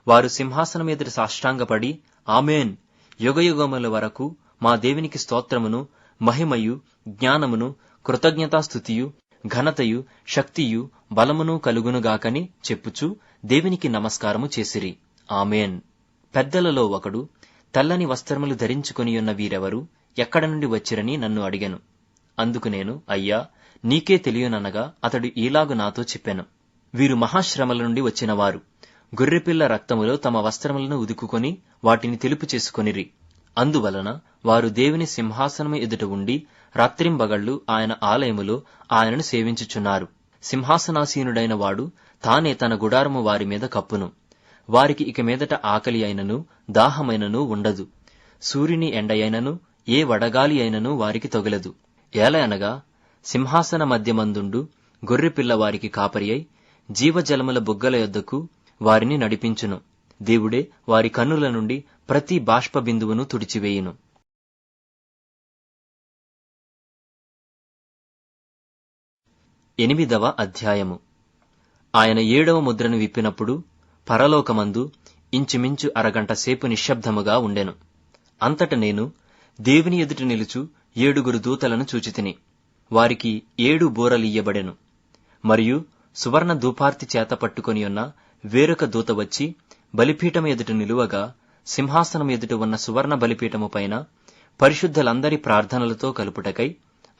వారు సింహాసనం ఎదుట సాష్టాంగపడి, ఆమేన్, యుగయుగముల వరకు మా దేవునికి స్తోత్రమును మహిమయు జ్ఞానమును కృతజ్ఞతాస్తుతియు ఘనతయు శక్తియు బలమును కలుగునుగాకని చెప్పుచు దేవునికి నమస్కారము చేసిరి. ఆమేన్. పెద్దలలో ఒకడు, తెల్లని వస్త్రములు ధరించుకొనియున్న వీరెవరు, ఎక్కడ నుండి వచ్చిరని నన్ను అడిగెను. అందుకు నేను, అయ్యా, నీకే తెలియననగా అతడు ఈలాగు నాతో చెప్పెను. వీరు మహాశ్రమల నుండి వచ్చినవారు. గొర్రెపిల్ల రక్తములో తమ వస్త్రములను ఉదుకుకొని వాటిని తెలుపు చేసుకొనిరి. అందువలన వారు దేవుని సింహాసనము ఎదుట ఉండి రాత్రింబగళ్లు ఆయన ఆలయములో ఆయనను సేవించుచున్నారు. సింహాసనాసీనుడైన వాడు తానే తన గుడారము వారి మీద కప్పును. వారికి ఇక మీదట ఆకలి అయినను దాహమైనను ఉండదు. సూర్యుని ఎండయైనను ఏ వడగాలి అయినను వారికి తొగలదు. ఏలయనగా సింహాసన మధ్యమందుండు గొర్రెపిల్ల వారికి కాపరి అయి జీవజలముల బుగ్గల యొద్దకు వారిని నడిపించును. దేవుడే వారి కన్నుల నుండి ప్రతి బాష్ప బిందువును తుడిచివేయును. 8వ అధ్యాయము. ఆయన 7వ ముద్రను విప్పినప్పుడు పరలోకమందు ఇంచుమించు అరగంట సేపు నిశ్శబ్దముగా ఉండెను. అంతట నేను దేవుని ఎదుట నిలుచు 7 దూతలను చూచితిని. వారికి 7 బూరలియ్యబడెను. మరియు సువర్ణ ధూపార్తి చేత పట్టుకొనియున్న వేరొక దూత వచ్చి బలిపీఠము ఎదుట నిలువగా, సింహాసనం ఎదుట ఉన్న సువర్ణ బలిపీఠము పైన పరిశుద్ధులందరి ప్రార్థనలతో కలుపుటకై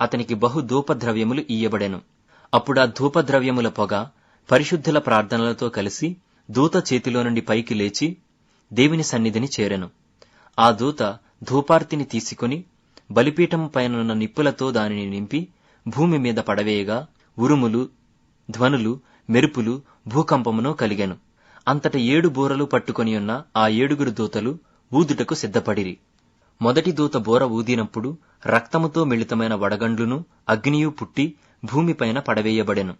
అతనికి బహు ధూపద్రవ్యములు ఇయ్యబడెను. అప్పుడా ధూపద్రవ్యముల పొగ పరిశుద్ధుల ప్రార్థనలతో కలిసి దూత చేతిలో నుండి పైకి లేచి దేవుని సన్నిధిని చేరెను. ఆ దూత ధూపార్తిని తీసుకుని బలిపీఠము పైనున్న నిప్పులతో దానిని నింపి భూమి మీద పడవేయగా, ఉరుములు, ధ్వనులు, మెరుపులు, భూకంపమును కలిగెను. అంతట 7 బూరలు పట్టుకొనియున్న ఆ 7 దూతలు ఊదుటకు సిద్ధపడిరి. మొదటి దూత బూర ఊదినప్పుడు రక్తముతో మిళితమైన వడగండ్లును అగ్నియు పుట్టి భూమిపైన పడవేయబడెను.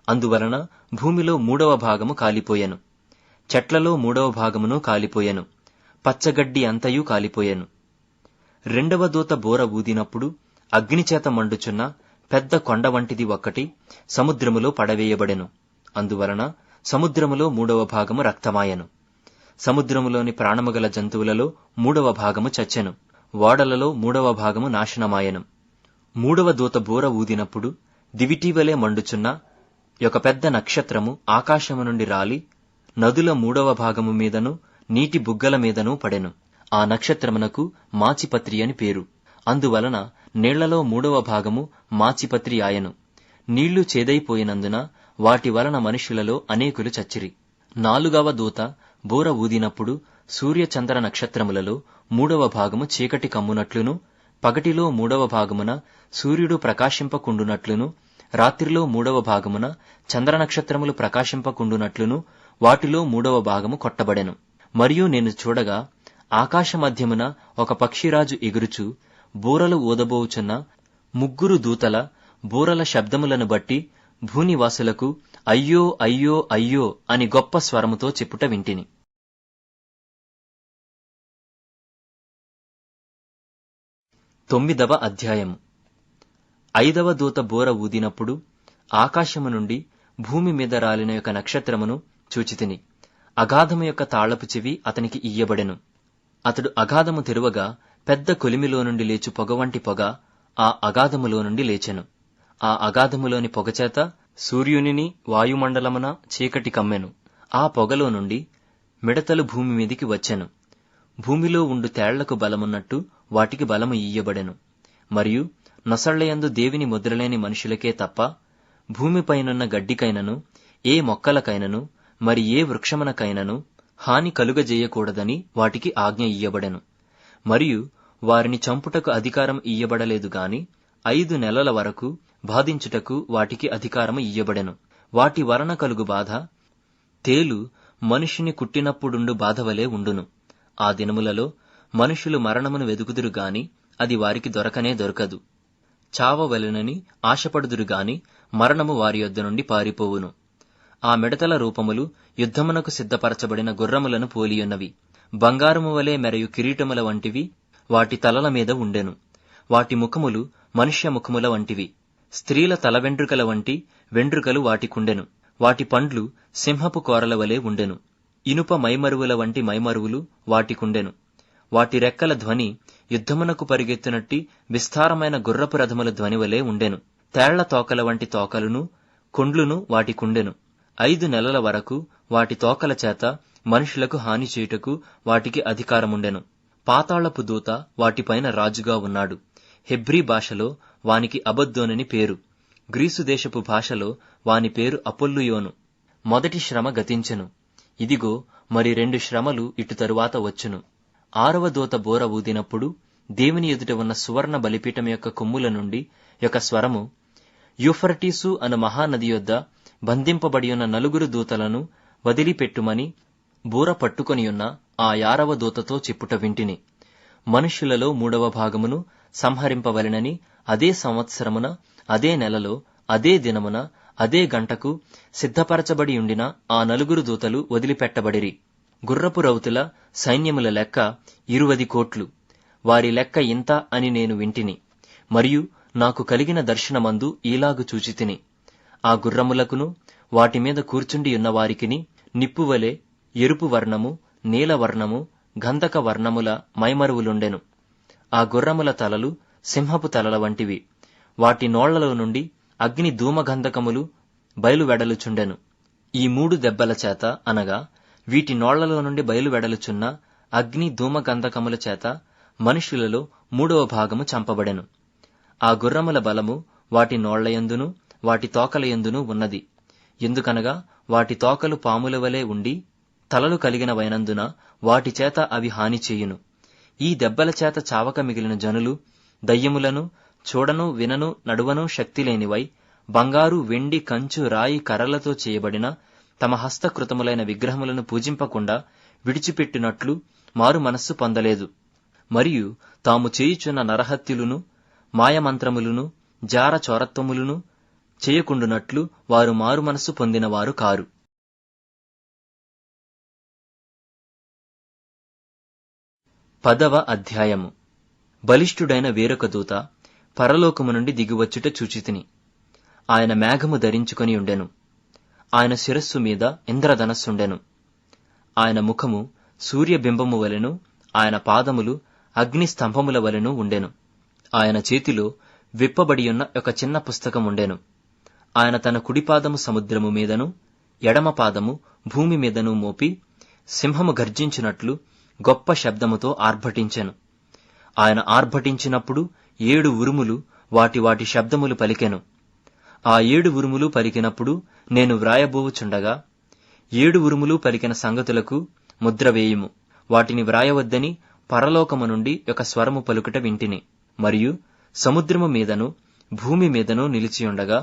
అందువలన భూమిలో 3వ భాగము కాలిపోయెను. చెట్లలో 3వ భాగమును కాలిపోయెను. పచ్చగడ్డి అంతయు కాలిపోయెను. 2వ దూత బూర ఊదినప్పుడు అగ్నిచేత మండుచున్న పెద్ద కొండ వంటిది ఒక్కటి సముద్రములో పడవేయబడెను. అందువలన సముద్రములో 3వ భాగము రక్తమాయెను. సముద్రములోని ప్రాణముగల జంతువులలో 3వ భాగము చచ్చెను. ఓడలలో 3వ భాగము నాశనమాయెను. 3వ దూత బూర ఊదినప్పుడు దివిటీవలే మండుచున్న ఒక పెద్ద నక్షత్రము ఆకాశము నుండి రాలి నదుల 3వ భాగము మీదను నీటి బుగ్గల మీదను పడెను. ఆ నక్షత్రమునకు మాచిపత్రి అని పేరు. అందువలన నీళ్లలో 3వ భాగము మాచిపత్రి ఆయెను. నీళ్లు చేదైపోయినందున వాటి వలన మనుష్యులలో అనేకులు చచ్చిరి. 4వ దూత బూర ఊదినప్పుడు సూర్యచంద్ర నక్షత్రములలో 3వ భాగము చీకటి కమ్మునట్లును, పగటిలో 3వ భాగమున సూర్యుడు ప్రకాశింపకుండునట్లును, రాత్రిలో 3వ భాగమున చంద్రనక్షత్రములు ప్రకాశింపకుండునట్లును వాటిలో 3వ భాగము కొట్టబడెను. మరియు నేను చూడగా ఆకాశ మధ్యమున ఒక పక్షిరాజు ఎగురుచు బూరలు ఊదబోచున్న 3 దూతల బూరల శబ్దములను బట్టి భూనివాసులకు అయ్యో అయ్యో అయ్యో అని గొప్ప స్వరముతో చెప్పుట వింటిని. 9వ అధ్యాయము. 5వ దూత బూర ఊదినప్పుడు ఆకాశము నుండి భూమి మీద రాలిన యొక్క నక్షత్రమును చూచితిని. అగాధము యొక్క తాళపు చెవి అతనికి ఇయ్యబడెను. అతడు అగాధము తెరువగా పెద్ద కొలిమిలో నుండి లేచు పొగ వంటి పొగ ఆ అగాధములో నుండి లేచెను. ఆ అగాధములోని పొగచేత సూర్యునిని వాయుమండలమున చీకటి కమ్మెను. ఆ పొగలో నుండి మిడతలు భూమి మీదికి వచ్చెను. భూమిలో ఉండు తేళ్లకు బలమున్నట్టు వాటికి బలము ఇయ్యబడెను. మరియు నొసళ్లయందు దేవుని ముద్రలేని మనుషులకే తప్ప భూమిపైనున్న గడ్డికైనను ఏ మొక్కలకైనను మరి ఏ వృక్షమునకైనను హాని కలుగజేయకూడదని వాటికి ఆజ్ఞ ఇయ్యబడెను. మరియు వారిని చంపుటకు అధికారం ఇయ్యబడలేదు గాని 5 నెలల వరకు బాధించుటకు వాటికి అధికారము ఇయ్యబడెను. వాటి వలన కలుగు బాధ తేలు మనుషుని కుట్టినప్పుడుండు బాధవలే ఉండును. ఆ దినములలో మనుషులు మరణమును వెదుకుదురు గాని అది వారికి దొరకనే దొరకదు. చావవలెనని ఆశపడుదురు గాని మరణము వారి యొద్ద నుండి పారిపోవును. ఆ మిడతల రూపములు యుద్ధమునకు సిద్ధపరచబడిన గుర్రములను పోలియున్నవి. బంగారము వలె మెరయు కిరీటముల వంటివి వాటి తలల మీద ఉండెను. వాటి ముఖములు మనుష్య ముఖముల వంటివి. స్త్రీల తల వెంట్రుకల వంటి వెంట్రుకలు వాటికుండెను. వాటి పండ్లు సింహపు కోరల వలె ఉండెను. ఇనుప మైమరువుల వంటి మైమరువులు వాటికుండెను. వాటి రెక్కల ధ్వని యుద్ధమునకు పరిగెత్తునట్టి విస్తారమైన గుర్రపు రథముల ధ్వని వలె ఉండెను. తేళ్ల తోకల వంటి తోకలును కొండ్లును వాటికుండెను. 5 నెలల వరకు వాటి తోకల చేత మనుషులకు హాని చేయుటకు వాటికి అధికారముండెను. పాతాళపు దూత వాటిపైన రాజుగా ఉన్నాడు. హెబ్రీ భాషలో వానికి అబద్దోనని పేరు. గ్రీసు దేశపు భాషలో వాని పేరు అపొల్లుయోను. మొదటి శ్రమ గతించెను. ఇదిగో మరి 2 శ్రమలు ఇటు తరువాత వచ్చును. 6వ దూత బూర ఊదినప్పుడు దేవుని ఎదుట ఉన్న సువర్ణ బలిపీఠం యొక్క కొమ్ముల నుండి ఒక స్వరము, యూఫ్రటీసు అను మహానది యొద్ద బంధింపబడియున్న 4 దూతలను వదిలిపెట్టుమని బూర పట్టుకొనియున్న ఆ 6వ దూతతో చెప్పుట వింటిని. మనుష్యులలో 3వ భాగమును సంహరింపవలెనని అదే సంవత్సరమున, అదే నెలలో, అదే దినమున, అదే గంటకు సిద్ధపరచబడి ఉండిన ఆ 4 దూతలు వదిలిపెట్టబడిరి. గుర్రపు రౌతుల సైన్యముల లెక్క 20 కోట్లు. వారి లెక్క ఇంత అని నేను వింటిని. మరియు నాకు కలిగిన దర్శనమందు ఈలాగు చూచితిని. ఆ గుర్రములకును వాటి మీద కూర్చుండి ఉన్న వారికిని నిప్పువలె ఎరుపు వర్ణము, నీలవర్ణము, గంధక వర్ణముల మైమరువులుండెను. ఆ గుర్రముల తలలు సింహపు తలల వంటివి. వాటి నోళ్లలో నుండి అగ్ని ధూమగంధకములు బయలువెడలుచుండెను. ఈ 3 దెబ్బల చేత, అనగా వీటి నోళ్లలో నుండి బయలువెడలుచున్న అగ్ని ధూమగంధకముల చేత మనుష్యులలో 3వ భాగము చంపబడెను. ఆ గుర్రముల బలము వాటి నోళ్లయందును వాటి తోకలయందును ఉన్నది. ఎందుకనగా వాటి తోకలు పాముల వలె ఉండి తలలు కలిగినవైనందున వాటి చేత అవి హాని చేయును. ఈ దెబ్బల చేత చావక మిగిలిన జనులు దయ్యములను, చూడను వినను నడువను శక్తిలేనివై బంగారు, వెండి, కంచు, రాయి, కర్రలతో చేయబడిన తమ హస్తకృతములైన విగ్రహములను పూజింపకుండా విడిచిపెట్టినట్లు మారు మనస్సు పొందలేదు. మరియు తాము చేయుచున్న నరహత్యులను, మాయమంత్రములను, జార చోరత్వములను చేయకుండునట్లు వారు మారు మనస్సు పొందినవారు కారు. 10వ అధ్యాయము. బలిష్ఠుడైన వేరొక దూత పరలోకము నుండి దిగివచ్చుట చూచితిని. ఆయన మేఘము ధరించుకొని ఉండెను. ఆయన శిరస్సు మీద ఇంద్రధనస్సుండెను. ఆయన ముఖము సూర్యబింబము వలెను, ఆయన పాదములు అగ్ని స్తంభముల వలెను ఉండెను. ఆయన చేతిలో విప్పబడియున్న ఒక చిన్న పుస్తకముండెను. ఆయన తన కుడిపాదము సముద్రము మీదను, ఎడమ పాదము భూమి మీదను మోపి సింహము గర్జించినట్లు గొప్ప శబ్దముతో ఆర్భటించెను. ఆయన ఆర్భటించినప్పుడు 7 ఉరుములు వాటి వాటి శబ్దములు పలికెను. ఆ 7 ఉరుములు పలికినప్పుడు నేను వ్రాయబోవుచుండగా, 7 ఉరుములు పలికిన సంగతులకు ముద్ర వేయుము, వాటిని వ్రాయవద్దని పరలోకము నుండి ఒక స్వరము పలుకుట వింటిని. మరియు సముద్రము మీదను భూమి మీదను నిలిచియుండగా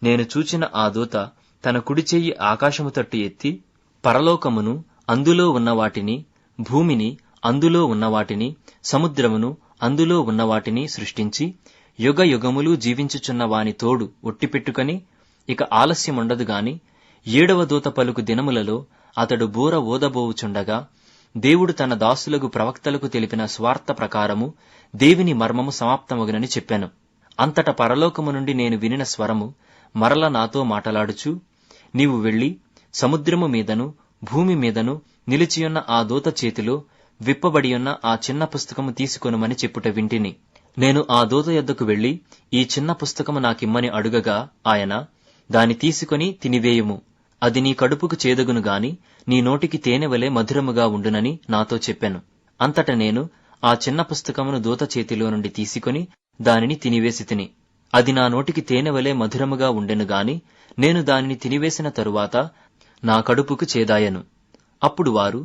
నేను చూచిన ఆ దూత తన కుడి చెయ్యి ఆకాశము తట్టు ఎత్తి పరలోకమును అందులో ఉన్న వాటిని, భూమిని అందులో ఉన్న వాటిని, సముద్రమును అందులో ఉన్న వాటిని సృష్టించి యుగ యుగములు జీవించుచున్న వాని తోడు ఒట్టిపెట్టుకొని ఇక ఆలస్యముండదు గాని 7వ దూత పలుకు దినములలో అతడు బూర ఊదబోవుచుండగా దేవుడు తన దాసులకు ప్రవక్తలకు తెలిపిన స్వార్థ ప్రకారము దేవుని మర్మము సమాప్తమగునని చెప్పాను. అంతట పరలోకము నుండి నేను వినిన స్వరము మరల నాతో మాటలాడుచు, నీవు వెళ్లి సముద్రము మీదను భూమి మీదను నిలిచియున్న ఆ దూత చేతిలో విప్పబడియున్న ఆ చిన్న పుస్తకము తీసుకొనుమని చెప్పుట వింటిని. నేను ఆ దూత యొద్దకు వెళ్లి ఈ చిన్న పుస్తకము నాకిమ్మని అడుగగా ఆయన, దాని తీసుకొని తినివేయుము, అది నీ కడుపుకు చేదగును గాని నీ నోటికి తేనెవలే మధురముగా ఉండునని నాతో చెప్పెను. అంతట నేను ఆ చిన్న పుస్తకమును దూత చేతిలో నుండి తీసుకొని దానిని తినివేసి తిని. అది నా నోటికి తేనెవలే మధురముగా ఉండెను గాని నేను దానిని తినివేసిన తరువాత నా కడుపుకు చేదాయను. అప్పుడు వారు,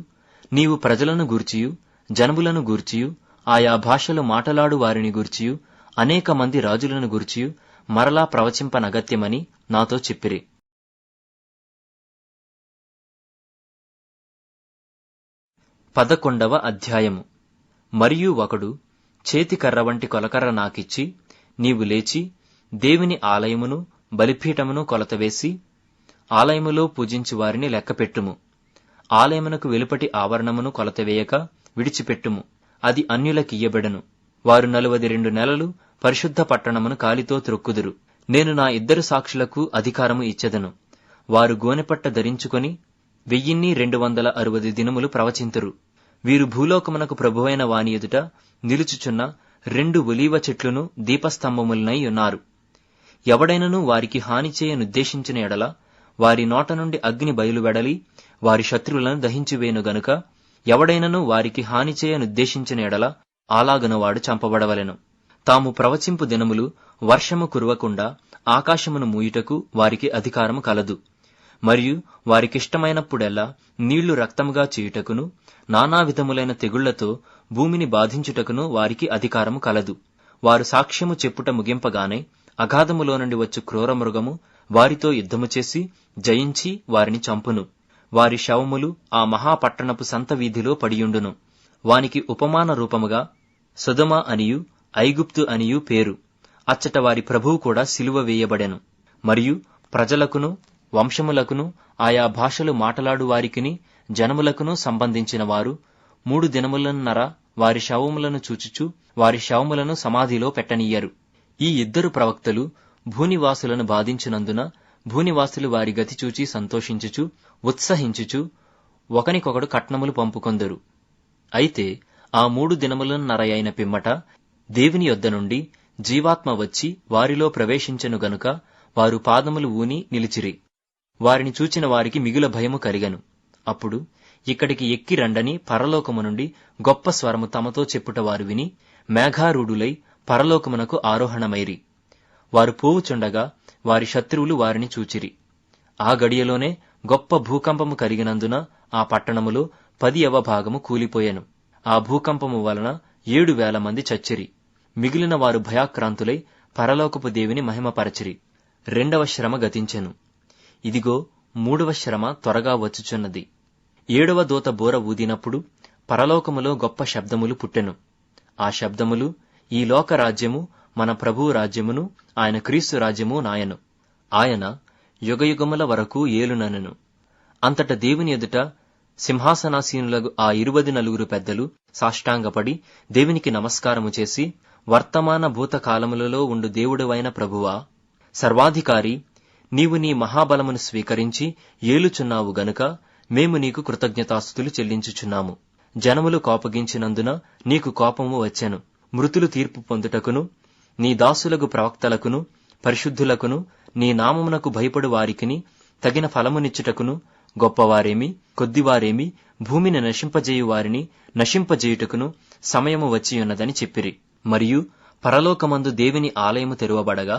నీవు ప్రజలను గూర్చియు జనములను గూర్చియు ఆయా భాషలు మాటలాడు వారిని గూర్చియు అనేక మంది రాజులను గూర్చియు మరలా ప్రవచింపనగత్యమని నాతో చెప్పిరి. 11వ అధ్యాయము. మరియు ఒకడు చేతికర్ర వంటి కొలకర్ర నాకిచ్చి, నీవు లేచి దేవుని ఆలయమును బలిపీఠమును కొలతవేసి ఆలయములో పూజించు వారిని లెక్కపెట్టుము. ఆలయమునకు వెలుపటి ఆవరణమును కొలతవేయక విడిచిపెట్టుము, అది అన్యులకియ్యబెడను. వారు 42 నెలలు పరిశుద్ధ పట్టణమును కాలితో త్రొక్కుదురు. నేను నా 2 సాక్షులకు అధికారము ఇచ్చెదను. వారు గోనెపట్ట ధరించుకొని 1260 దినములు ప్రవచింతురు. వీరు భూలోకమునకు ప్రభువైన వాని ఎదుట నిలుచుచున్న 2 ఒలీవ చెట్లును దీపస్తంభములనై ఉన్నారు. ఎవడైనను వారికి హాని చేయనుద్దేశించిన ఎడల వారి నోట నుండి అగ్ని బయలువెడలి వారి శత్రువులను దహించివేయును గనుక ఎవడైనను వారికి హాని చేయనుద్దేశించిన ఎడల అలాగున వాడు చంపబడవలెను. తాము ప్రవచింపు దినములు వర్షము కురవకుండా ఆకాశమును మూయుటకు వారికి అధికారము కలదు. మరియు వారికిష్టమైనప్పుడెల్లా నీళ్లు రక్తముగా చేయుటకును నానా విధములైన తెగుళ్లతో భూమిని బాధించుటకును వారికి అధికారము కలదు. వారు సాక్ష్యము చెప్పుట ముగింపగానే అగాధములో నుండి వచ్చు క్రూర మృగము వారితో యుద్ధము చేసి జయించి వారిని చంపును. వారి శవములు ఆ మహాపట్టణపు సంత వీధిలో పడియుండును. వానికి ఉపమాన రూపముగా సొదొమ అనియు ఐగుప్తు అనియు పేరు. అచ్చట వారి ప్రభువు కూడా సిలువ వేయబడెను. మరియు ప్రజలకును వంశములకును ఆయా భాషలు మాటలాడు వారికిని జనములకును సంబంధించిన వారు 3 దినములన్నర వారి శవములను చూచుచు వారి శవములను సమాధిలో పెట్టనియ్యరు. ఈ 2 ప్రవక్తలు భూనివాసులను బాధించినందున భూనివాసులు వారి గతి చూచి సంతోషించుచు ఉత్సహించుచు ఒకనికొకడు కట్నములు పంపుకొందరు. అయితే ఆ 3 దినములన్నర అయిన పిమ్మట దేవుని యొద్ద నుండి జీవాత్మ వచ్చి వారిలో ప్రవేశించెను గనుక వారు పాదములు ఊని నిలిచిరి. వారిని చూచిన వారికి మిగుల భయము కలిగెను. అప్పుడు ఇక్కడికి ఎక్కి రండని పరలోకము నుండి గొప్ప స్వరము తమతో చెప్పుట వారు విని మేఘారూఢులై పరలోకమునకు ఆరోహణమైరి. వారు పోవుచుండగా వారి శత్రువులు వారిని చూచిరి. ఆ గడియలోనే గొప్ప భూకంపము కలిగినందున ఆ పట్టణములో 10వ భాగము కూలిపోయెను. ఆ భూకంపము వలన 7,000 మంది చచ్చిరి. మిగిలిన వారు భయాక్రాంతులై పరలోకపు దేవిని మహిమపరచిరి. 2వ శ్రమ గతించెను. ఇదిగో 3వ శ్రమ త్వరగా వచ్చుచున్నది. 7వ దూత బూర ఊదినప్పుడు పరలోకములో గొప్ప శబ్దములు పుట్టెను. ఆ శబ్దములు, ఈ లోక రాజ్యము మన ప్రభువు రాజ్యమును ఆయన క్రీస్తు రాజ్యము నాయను. ఆయన యుగయుగముల వరకు ఏలుననెను. అంతట దేవుని ఎదుట సింహాసనాసీనులకు ఆ 24 పెద్దలు సాష్టాంగపడి దేవునికి నమస్కారము చేసి, వర్తమాన భూతకాలములలో ఉండు దేవుడవైన ప్రభువా, సర్వాధికారి, నీవు నీ మహాబలమును స్వీకరించి ఏలుచున్నావు గనుక మేము నీకు కృతజ్ఞతాస్తుతులు చెల్లించుచున్నాము. జనములు కోపగించినందున నీకు కోపము వచ్చెను. మృతులు తీర్పు పొందుటకును నీ దాసులకు ప్రవక్తలకును పరిశుద్ధులకును నీ నామమునకు భయపడు వారికిని తగిన ఫలమునిచ్చుటకును గొప్పవారేమి కొద్దివారేమి భూమిని నశింపజేయు వారిని నశింపజేయుటకును సమయము వచ్చియున్నదని చెప్పిరి. మరియు పరలోకమందు దేవుని ఆలయము తెరువబడగా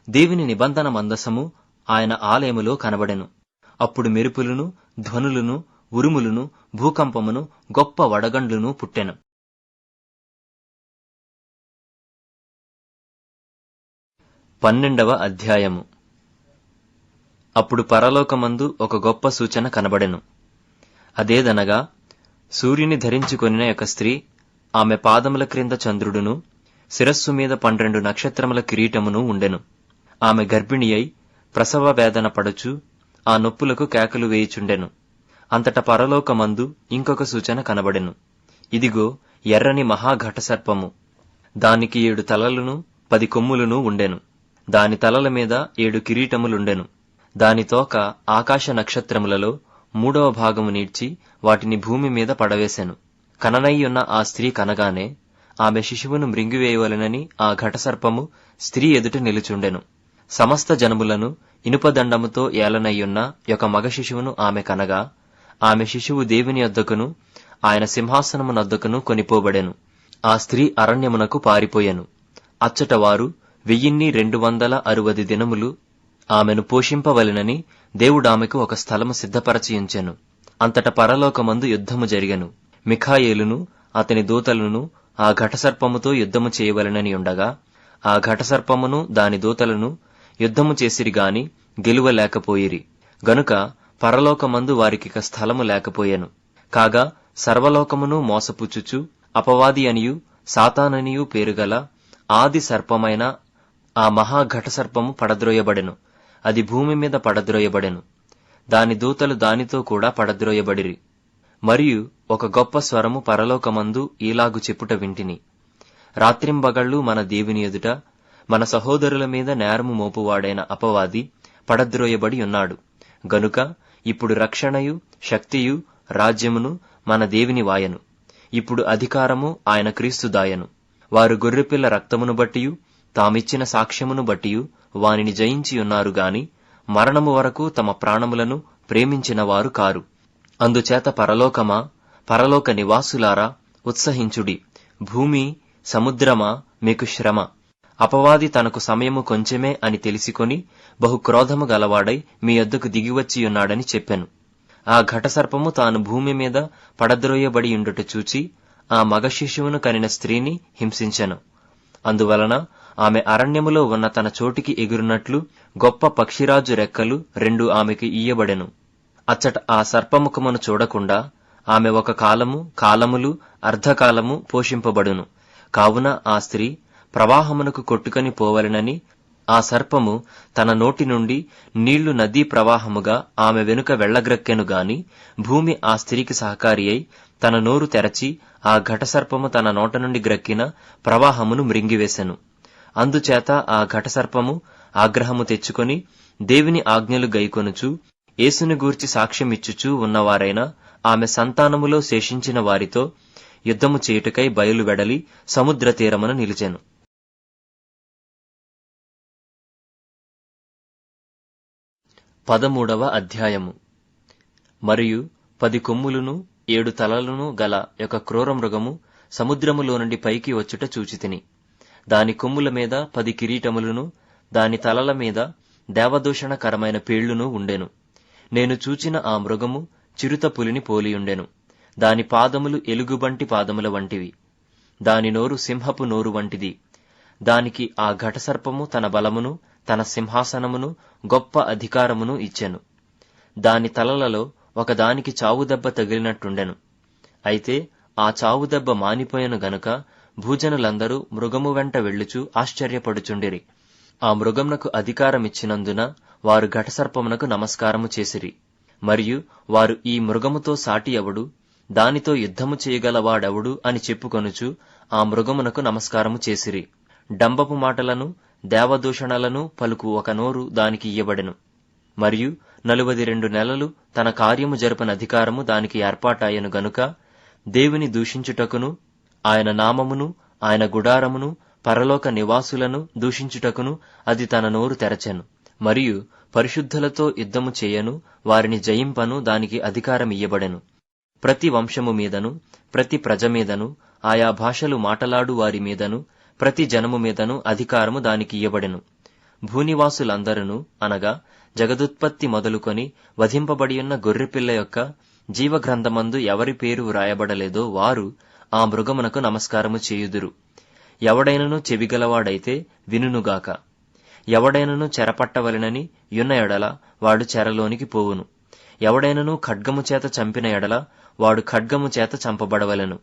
దేవుని నిబంధన మందసము ఆయన ఆలయములో కనబడెను. అప్పుడు మెరుపులను ధ్వనులను ఉరుములను భూకంపమును గొప్ప వడగండ్లును పుట్టెను. 12వ అధ్యాయము. అప్పుడు పరలోకమందు ఒక గొప్ప సూచన కనబడెను. అదేదనగా సూర్యుని ధరించుకొనిన ఒక స్త్రీ, ఆమె పాదముల క్రింద చంద్రుడును శిరస్సు మీద 12 నక్షత్రముల కిరీటమును ఉండెను. ఆమె గర్భిణియై ప్రసవ వేదన పడుచు ఆ నొప్పులకు కేకలు వేయుచుండెను. అంతట పరలోకమందు ఇంకొక సూచన కనబడెను. ఇదిగో ఎర్రని మహాఘటసర్పము. దానికి 7 తలలును 10 కొమ్ములును ఉండెను. దాని తలల మీద 7 కిరీటములుండెను. దాని తోక ఆకాశ నక్షత్రములలో 3వ భాగము నీడ్చి వాటిని భూమి మీద పడవేశెను. కననయ్యున్న ఆ స్త్రీ కనగానే ఆమె శిశువును మృంగివేయవలెనని ఆ ఘటసర్పము స్త్రీ ఎదుట నిలుచుండెను. సమస్త జనములను ఇనుపదండముతో ఏలనయ్యున్న ఒక మగ శిశువును ఆమె కనగా, ఆమె శిశువు దేవుని యొద్దకును ఆయన సింహాసనమునొద్దకును కొనిపోబడెను. ఆ స్త్రీ అరణ్యమునకు పారిపోయెను. అచ్చట వారు 1260 దినములు ఆమెను పోషింపవలెనని దేవుడామెకు ఒక స్థలము సిద్ధపరచియుంచెను. అంతట పరలోకమందు యుద్ధము జరిగెను. మిఖాయేలును అతని దూతలను ఆ ఘటసర్పముతో యుద్ధము చేయవలెనని ఉండగా, ఆ ఘటసర్పమును దాని దూతలను యుద్ధము చేసిరిగాని గెలువలేకపోయిరి. గనుక పరలోకమందు వారికిక స్థలము లేకపోయెను. కాగా సర్వలోకమును మోసపుచ్చుచు అపవాది అనియు సాతాననియు పేరుగల ఆది సర్పమైన ఆ మహాఘటసర్పము పడద్రోయబడెను. అది భూమి మీద పడద్రోయబడెను. దాని దూతలు దానితో కూడా పడద్రోయబడిరి. మరియు ఒక గొప్ప స్వరము పరలోకమందు ఈలాగు చెప్పుట వింటిని, రాత్రింబగళ్ళు మన దేవుని ఎదుట మన సహోదరుల మీద నేరము మోపువాడైన అపవాది పడద్రోయబడి ఉన్నాడు. గనుక ఇప్పుడు రక్షణయు శక్తియు రాజ్యమును మన దేవుని వాయను. ఇప్పుడు అధికారము ఆయన క్రీస్తు దాయను. వారు గొర్రెపిల్ల రక్తమును బట్టియు తామిచ్చిన సాక్ష్యమును బట్టియు వానిని జయించి ఉన్నారు గాని మరణము వరకు తమ ప్రాణములను ప్రేమించిన వారు కారు. అందుచేత పరలోకమా, పరలోక నివాసులారా ఉత్సహించుడి. భూమి సముద్రమా మీకు శ్రమ. అపవాది తనకు సమయము కొంచెమే అని తెలిసికొని బహు క్రోధము గలవాడై మీ యొద్దకు దిగివచ్చియున్నాడని చెప్పెను. ఆ ఘటసర్పము తాను భూమి మీద పడద్రోయబడి ఉండుట చూచి ఆ మగ శిశువును కనిన స్త్రీని హింసించెను. అందువలన ఆమె అరణ్యములో ఉన్న తన చోటికి ఎగురునట్లు గొప్ప పక్షిరాజు రెక్కలు 2 ఆమెకి ఇయ్యబడెను. అచ్చట ఆ సర్పముఖమును చూడకుండా ఆమె ఒక కాలములు అర్ధకాలము పోషింపబడును. కావున ఆ స్త్రీ ప్రవాహమునకు కొట్టుకొని పోవలెనని ఆ సర్పము తన నోటి నుండి నీళ్లు నదీ ప్రవాహముగా ఆమె వెనుక వెళ్లగ్రక్కెను గాని భూమి ఆ స్త్రీకి సహకారి అయి తన నోరు తెరచి ఆ ఘటసర్పము తన నోట నుండి గ్రక్కిన ప్రవాహమును మృంగివేశెను. అందుచేత ఆ ఘటసర్పము ఆగ్రహము తెచ్చుకొని దేవుని ఆజ్ఞలు గైకొనుచు యేసుని గూర్చి సాక్ష్యమిచ్చుచూ ఉన్నవారైన ఆమె సంతానములో శేషించిన వారితో యుద్ధము చేయుటకై బయలు వెడలి సముద్ర తీరమున నిలిచెను. 13వ అధ్యాయము. మరియు 10 కొమ్ములును 7 తలలను గల ఒక క్రూర మృగము సముద్రములో నుండి పైకి వచ్చుట చూచితిని. దాని కొమ్ముల మీద 10 కిరీటములను, దాని తలల మీద దేవదూషణకరమైన పేళ్లును ఉండెను. నేను చూచిన ఆ మృగము చిరుత పులిని పోలియుండెను. దాని పాదములు ఎలుగుబంటి పాదముల వంటివి, దాని నోరు సింహపు నోరు వంటిది. దానికి ఆ ఘటసర్పము తన బలమును, తన సింహాసనమును, గొప్ప అధికారమును ఇచ్చెను. దాని తలలలో ఒకదానికి చావుదెబ్బ తగిలినట్టుండెను. అయితే ఆ చావుదెబ్బ మానిపోయెను గనుక భూజనులందరూ మృగము వెంట వెళ్ళుచూ ఆశ్చర్యపడుచుండిరి. ఆ మృగమునకు అధికారమిచ్చినందున వారు ఘటసర్పమునకు నమస్కారము చేసిరి. మరియు వారు ఈ మృగముతో సాటి ఎవడు, దానితో యుద్ధము చేయగలవాడెవడు అని చెప్పుకొనుచు ఆ మృగమునకు నమస్కారము చేసిరి. డంబపు మాటలను దేవదూషణలను పలుకు ఒక నోరు దానికి ఇయ్యబడెను. మరియు 42 నెలలు తన కార్యము జరపని అధికారము దానికి ఏర్పాటాయెను గనుక దేవుని దూషించుటకును, ఆయన నామమును, ఆయన గుడారమును, పరలోక నివాసులను దూషించుటకును అది తన నోరు తెరచెను. మరియు పరిశుద్ధులతో యుద్ధము చేయను, వారిని జయింపను దానికి అధికారమియ్యబడెను. ప్రతి వంశము మీదను, ప్రతి ప్రజ మీదను, ఆయా భాషలు మాటలాడు వారి మీదను, ప్రతి జనము మీదను అధికారము దానికి ఇయ్యబడెను. భూనివాసులందరూ అనగా జగదుత్పత్తి మొదలుకొని వధింపబడియున్న గొర్రెపిల్ల యొక్క జీవగ్రంథమందు ఎవరి పేరు వ్రాయబడలేదో వారు ఆ మృగమునకు నమస్కారము చేయుదురు. ఎవడైనను చెవిగలవాడైతే వినుగాక. ఎవడైనను చెరపట్టవలెనని యున్న ఎడల వాడు చెరలోనికి పోవును. ఎవడైనను ఖడ్గము చేత చంపిన ఎడల వాడు ఖడ్గము చేత చంపబడవలెను.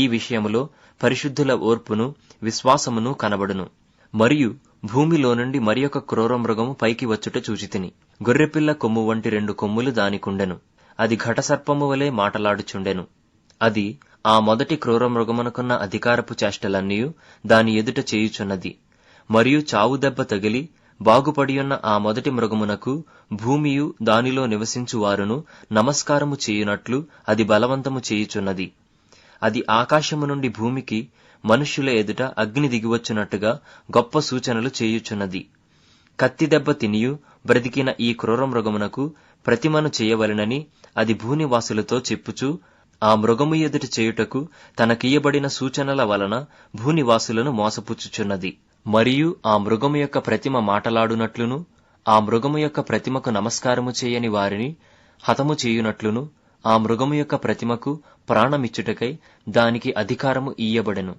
ఈ విషయములో పరిశుద్ధుల ఓర్పును విశ్వాసమును కనబడును. మరియు భూమిలో నుండి మరి ఒక క్రూర మృగము పైకి వచ్చుట చూచితిని. గొర్రెపిల్ల కొమ్ము వంటి 2 కొమ్ములు దానికుండెను. అది ఘటసర్పము వలె మాటలాడుచుండెను. అది ఆ మొదటి క్రూర మృగమునకున్న అధికారపు చేష్టలన్నీయు దాని ఎదుట చేయుచున్నది. మరియు చావు దెబ్బ తగిలి బాగుపడియున్న ఆ మొదటి మృగమునకు భూమియు దానిలో నివసించువారును నమస్కారము చేయునట్లు అది బలవంతము చేయుచున్నది. అది ఆకాశము నుండి భూమికి మనుష్యుల ఎదుట అగ్ని దిగివచ్చునట్టుగా గొప్ప సూచనలు చేయుచున్నది. కత్తి దెబ్బ తినియు బ్రతికిన ఈ క్రూర మృగమునకు ప్రతిమను చేయవలెనని అది భూనివాసులతో చెప్పుచూ ఆ మృగము ఎదుట చేయుటకు తనకియ్యబడిన సూచనల వలన భూనివాసులను మోసపుచ్చుచున్నది. మరియు ఆ మృగము యొక్క ప్రతిమ మాటలాడునట్లును, ఆ మృగము యొక్క ప్రతిమకు నమస్కారము చేయని వారిని హతము చేయునట్లును, ఆ మృగము యొక్క ప్రతిమకు ప్రాణమిచ్చుటకై దానికి అధికారము ఇయ్యబడెను.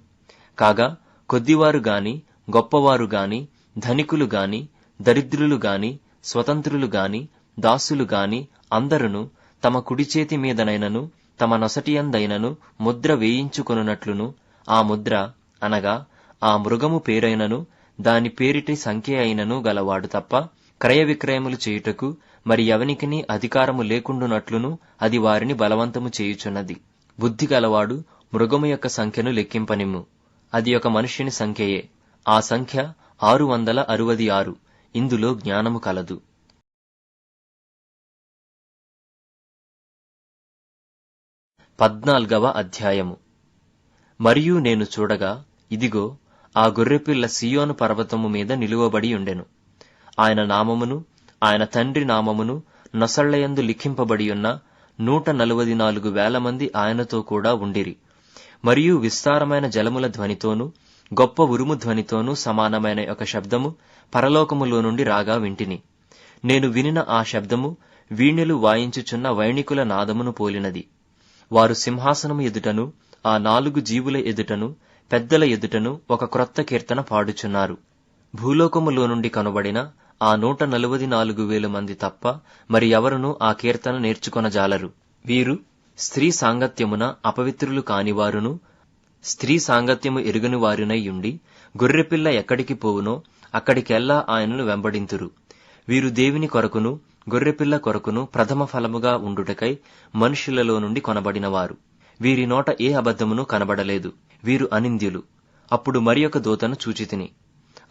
కాగా కొద్దివారు గాని, గొప్పవారు గాని, ధనికులు గాని, దరిద్రులు గాని, స్వతంత్రులు గాని, దాసులు గాని అందరును తమ కుడిచేతి మీదనైనను తమ నొసటియందైనను ముద్ర వేయించుకొనున్నట్లును, ఆ ముద్ర అనగా ఆ మృగము పేరైనను దాని పేరిటి సంఖ్య అయినను గలవాడు తప్ప క్రయ విక్రయములు చేయుటకు మరి ఎవనికిని అధికారము లేకుండునట్లును అది వారిని బలవంతము చేయుచున్నది. బుద్ధి గలవాడు మృగము యొక్క సంఖ్యను లెక్కింపనిమ్ము. అది ఒక మనుష్యుని సంఖ్యయే. ఆ సంఖ్య 666. ఇందులో జ్ఞానము కలదు. పద్నాల్గవ అధ్యాయము. మరియు నేను చూడగా ఇదిగో ఆ గొర్రెపిల్ల సీయోను పర్వతము మీద నిలువబడి ఉండెను. ఆయన నామమును ఆయన తండ్రి నామమును నొసళ్లయందు లిఖింపబడియున్న 144,000 మంది ఆయనతో కూడా ఉండిరి. మరియు విస్తారమైన జలముల ధ్వనితోనూ గొప్ప ఉరుము ధ్వనితోనూ సమానమైన ఒక శబ్దము పరలోకములో నుండి రాగా వింటిని. నేను వినిన ఆ శబ్దము వీణెలు వాయించుచున్న వైణికుల నాదమును పోలినది. వారు సింహాసనము ఎదుటను, ఆ 4 జీవుల ఎదుటను, పెద్దల ఎదుటను ఒక క్రొత్త కీర్తన పాడుచున్నారు. భూలోకములో నుండి కనుబడిన ఆ 144,000 మంది తప్ప మరి ఎవరునూ ఆ కీర్తన నేర్చుకొనజాలరు. వీరు స్త్రీ సాంగత్యమున అపవిత్రులు కానివారును స్త్రీ సాంగత్యము ఎరుగని వారునై ఉండి గొర్రెపిల్ల ఎక్కడికి పోవునో అక్కడికెల్లా ఆయనను వెంబడింతురు. వీరు దేవుని కొరకును గొర్రెపిల్ల కొరకును ప్రథమ ఫలముగా ఉండుటకై మనుషులలో నుండి కొనబడినవారు. వీరి నోట ఏ అబద్ధమును కనబడలేదు. వీరు అనింద్యులు. అప్పుడు మరియొక దూతను చూచితిని.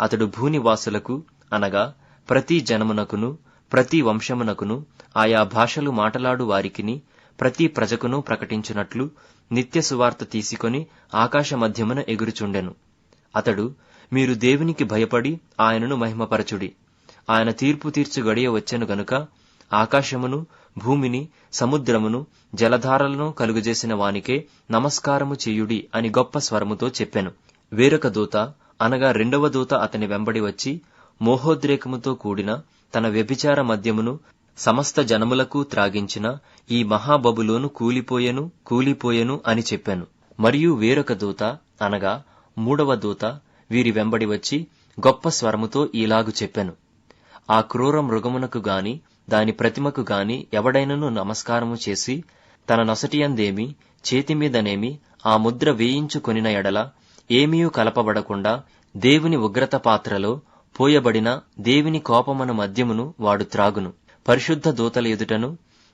అతడు భూనివాసులకు అనగా ప్రతి జనమునకును ప్రతి వంశమునకును ఆయా భాషలు మాటలాడు వారికిని ప్రతి ప్రజకును ప్రకటించునట్లు నిత్య సువార్త తీసుకొని ఆకాశ మధ్యమున ఎగురుచుండెను. అతడు, మీరు దేవునికి భయపడి ఆయనను మహిమపరచుడి. ఆయన తీర్పు తీర్చు గడియ వచ్చెను గనుక ఆకాశమును భూమిని సముద్రమును జలధారలను కలుగజేసిన వానికే నమస్కారము చేయుడి అని గొప్ప స్వరముతో చెప్పెను. వేరొక దూత అనగా రెండవ దూత అతని వెంబడి వచ్చి మోహోద్రేకముతో కూడిన తన వ్యభిచార మద్యమును సమస్త జనములకు త్రాగించిన ఈ మహాబబులోను కూలిపోయెను అని చెప్పాను. మరియు వేరొక దూత అనగా మూడవ దూత వీరి వెంబడి వచ్చి గొప్ప స్వరముతో ఈలాగు చెప్పెను. ఆ క్రూర మృగమునకు గాని దాని ప్రతిమకు గాని ఎవడైనను నమస్కారము చేసి తన నొసటియందేమి చేతిమీదనేమి ఆ ముద్ర వేయించుకొనిన ఎడల ఏమీయూ కలపబడకుండా దేవుని ఉగ్రత పాత్రలో పోయబడిన దేవుని కోపమను మద్యమును వాడు త్రాగును. పరిశుద్ధ దూతల ఎదుటను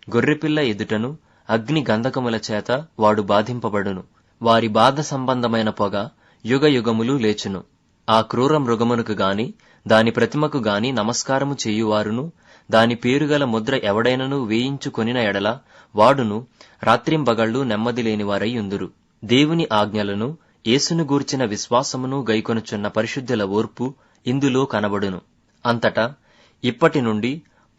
గొర్రెపిల్ల ఎదుటను అగ్ని గంధకముల చేత వాడు బాధింపబడును. వారి బాధ సంబంధమైన పొగ యుగయుగములు లేచును. ఆ క్రూర మృగమునకు గాని దాని ప్రతిమకు గాని నమస్కారము చేయువారును దాని పేరుగల ముద్ర ఎవడైనను వేయించుకొనిన ఎడల వాడును రాత్రింబగళ్ళు నెమ్మది లేనివారై ఉందురు. దేవుని ఆజ్ఞలను యేసును గూర్చిన విశ్వాసమును గైకొనుచున్న పరిశుద్ధుల ఓర్పు ఇందులో కనబడును. అంతటా ఇప్పటి నుండి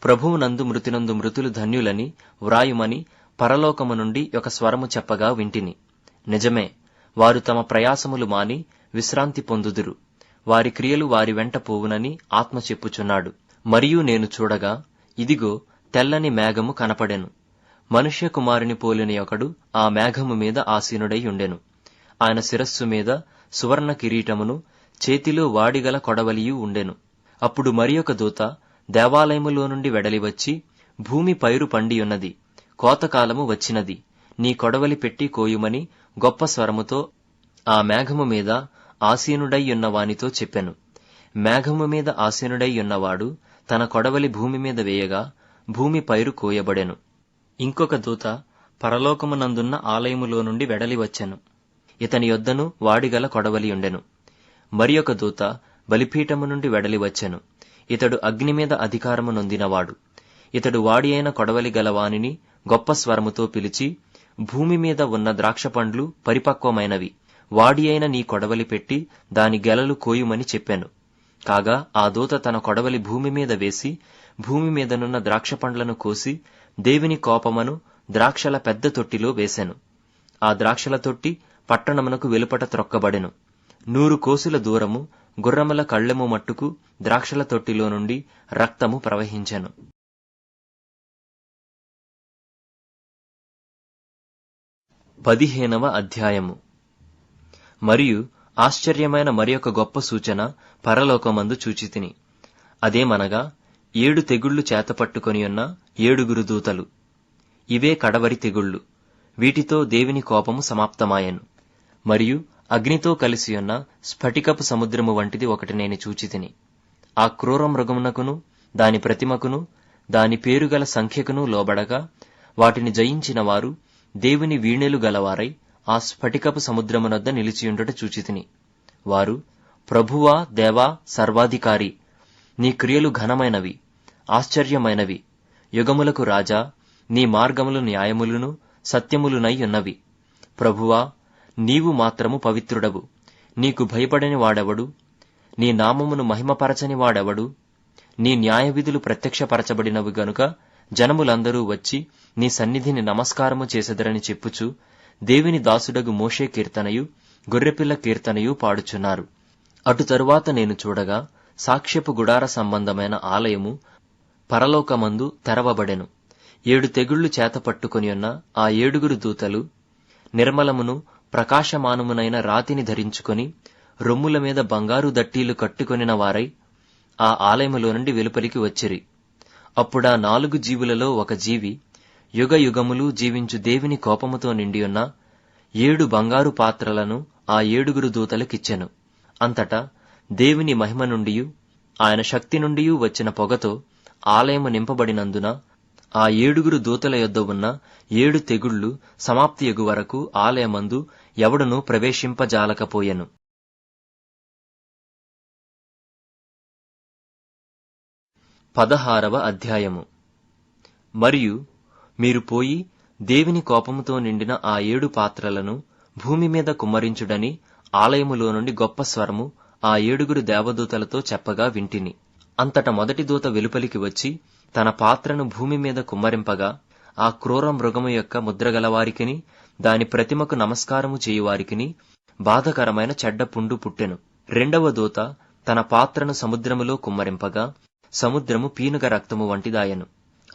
ప్రభువునందు మృతినందు మృతులు ధన్యులని వ్రాయుమని పరలోకము నుండి ఒక స్వరము చెప్పగా వింటిని. నిజమే, వారు తమ ప్రయాసములు మాని విశ్రాంతి పొందుదురు. వారి క్రియలు వారి వెంట పోవునని ఆత్మ చెప్పుచున్నాడు. మరియు నేను చూడగా ఇదిగో తెల్లని మేఘము కనపడెను. మనుష్య కుమారుని పోలిన ఒకడు ఆ మేఘము మీద ఆసీనుడై ఉండెను. ఆయన శిరస్సు మీద సువర్ణ కిరీటమును చేతిలో వాడిగల కొడవలియు ఉండెను. అప్పుడు మరియొక దూత దేవాలయములో నుండి వెడలివచ్చి, భూమి పైరు పండియున్నది, కోతకాలము వచ్చినది, నీ కొడవలి పెట్టి కోయుమని గొప్ప స్వరముతో ఆ మేఘము మీద ఆసీనుడైయున్న వానితో చెప్పెను. మేఘము మీద ఆసీనుడైయున్నవాడు తన కొడవలి భూమి మీద వేయగా భూమి పైరు కోయబడెను. ఇంకొక దూత పరలోకమునందున్న ఆలయములో నుండి వెడలి వచ్చెను. ఇతని యొద్దను వాడిగల కొడవలియుండెను. మరియొక దూత బలిపీఠము నుండి వెడలి వచ్చెను. ఇతడు అగ్ని మీద అధికారము నొందినవాడు. ఇతడు వాడి అయిన కొడవలి గలవానిని గొప్ప స్వరముతో పిలిచి, భూమి మీద ఉన్న ద్రాక్షపండ్లు పరిపక్వమైనవి, వాడి అయిన నీ కొడవలి పెట్టి దాని గెలలు కోయుమని చెప్పాను. కాగా ఆ దూత తన కొడవలి భూమి మీద వేసి భూమి మీదనున్న ద్రాక్షపండ్లను కోసి దేవుని కోపమను ద్రాక్షల పెద్ద తొట్టిలో వేసెను. ఆ ద్రాక్షల తొట్టి పట్టణమునకు వెలుపట త్రొక్కబడెను. 100 కోసుల దూరము గుర్రముల కళ్ళెము మట్టుకు ద్రాక్షల తొట్టిలో నుండి రక్తము ప్రవహించెను. 15వ అధ్యాయము. మరియు ఆశ్చర్యమైన మరియొక గొప్ప సూచన పరలోకమందు చూచితిని. అదేమనగా 7 తెగుళ్లు చేతపట్టుకొనియున్న 7 దూతలు. ఇవే కడవరి తెగుళ్లు. వీటితో దేవుని కోపము సమాప్తమాయెను. మరియు అగ్నితో కలిసియున్న స్ఫటికపు సముద్రము వంటిది ఒకటి నేను చూచితిని. ఆ క్రూర మృగమునకును దాని ప్రతిమకును దాని పేరుగల సంఖ్యకును లోబడగా వాటిని జయించిన వారు దేవుని వీణెలు గలవారై ఆ స్ఫటికపు సముద్రమునొద్ద నిలిచియుండుట చూచితిని. వారు, ప్రభువా, దేవా, సర్వాధికారి, నీ క్రియలు ఘనమైనవి, ఆశ్చర్యమైనవి. యుగములకు రాజా, నీ మార్గములు న్యాయములును సత్యములునై ఉన్నవి. ప్రభువా, నీవు మాత్రము పవిత్రుడవు. నీకు భయపడని వాడెవడు? నీ నామమును మహిమపరచని వాడెవడు? నీ న్యాయవిధులు ప్రత్యక్షపరచబడినవి గనుక జనములందరూ వచ్చి నీ సన్నిధిని నమస్కారము చేసెదరని చెప్పుచు దేవుని దాసుడగు మోషే కీర్తనయు గొర్రెపిల్ల కీర్తనయు పాడుచున్నారు. అటు తరువాత నేను చూడగా సాక్ష్యపు గుడార సంబంధమైన ఆలయము పరలోకమందు తెరవబడెను. 7 తెగుళ్లు చేతపట్టుకొనియున్న ఆ 7 దూతలు నిర్మలమును ప్రకాశమానమునైన రాతిని ధరించుకొని రొమ్ముల మీద బంగారు దట్టీలు కట్టుకొనిన వారై ఆ ఆలయములో నుండి వెలుపలికి వచ్చిరి. అప్పుడా 4 జీవులలో ఒక జీవి యుగయుగములు జీవించు దేవుని కోపముతో నిండియున్న 7 బంగారు పాత్రలను ఆ 7 దూతలకిచ్చెను. అంతటా దేవుని మహిమ నుండియు ఆయన శక్తి నుండియు వచ్చిన పొగతో ఆలయము నింపబడినందున ఆ 7 దూతల యొద్ద ఉన్న 7 తెగుళ్లు సమాప్తియగు వరకు ఆలయమందు ఎవడునూ ప్రవేశింపజాలకపోయెను. 16వ అధ్యాయము. మరియు మీరు పోయి దేవుని కోపముతో నిండిన ఆ 7 పాత్రలను భూమి మీద కుమ్మరించుడని ఆలయములో నుండి గొప్ప స్వరము ఆ 7 దేవదూతలతో చెప్పగా వింటిని. అంతట మొదటి దూత వెలుపలికి వచ్చి తన పాత్రను భూమి మీద కుమ్మరింపగా ఆ క్రూర మృగము యొక్క ముద్రగలవారికిని దాని ప్రతిమకు నమస్కారము చేయువారికిని బాధకరమైన చెడ్డ పుండు పుట్టెను. రెండవ దూత తన పాత్రను సముద్రములో కుమ్మరింపగా సముద్రము పీనుగ రక్తము వంటిదాయెను.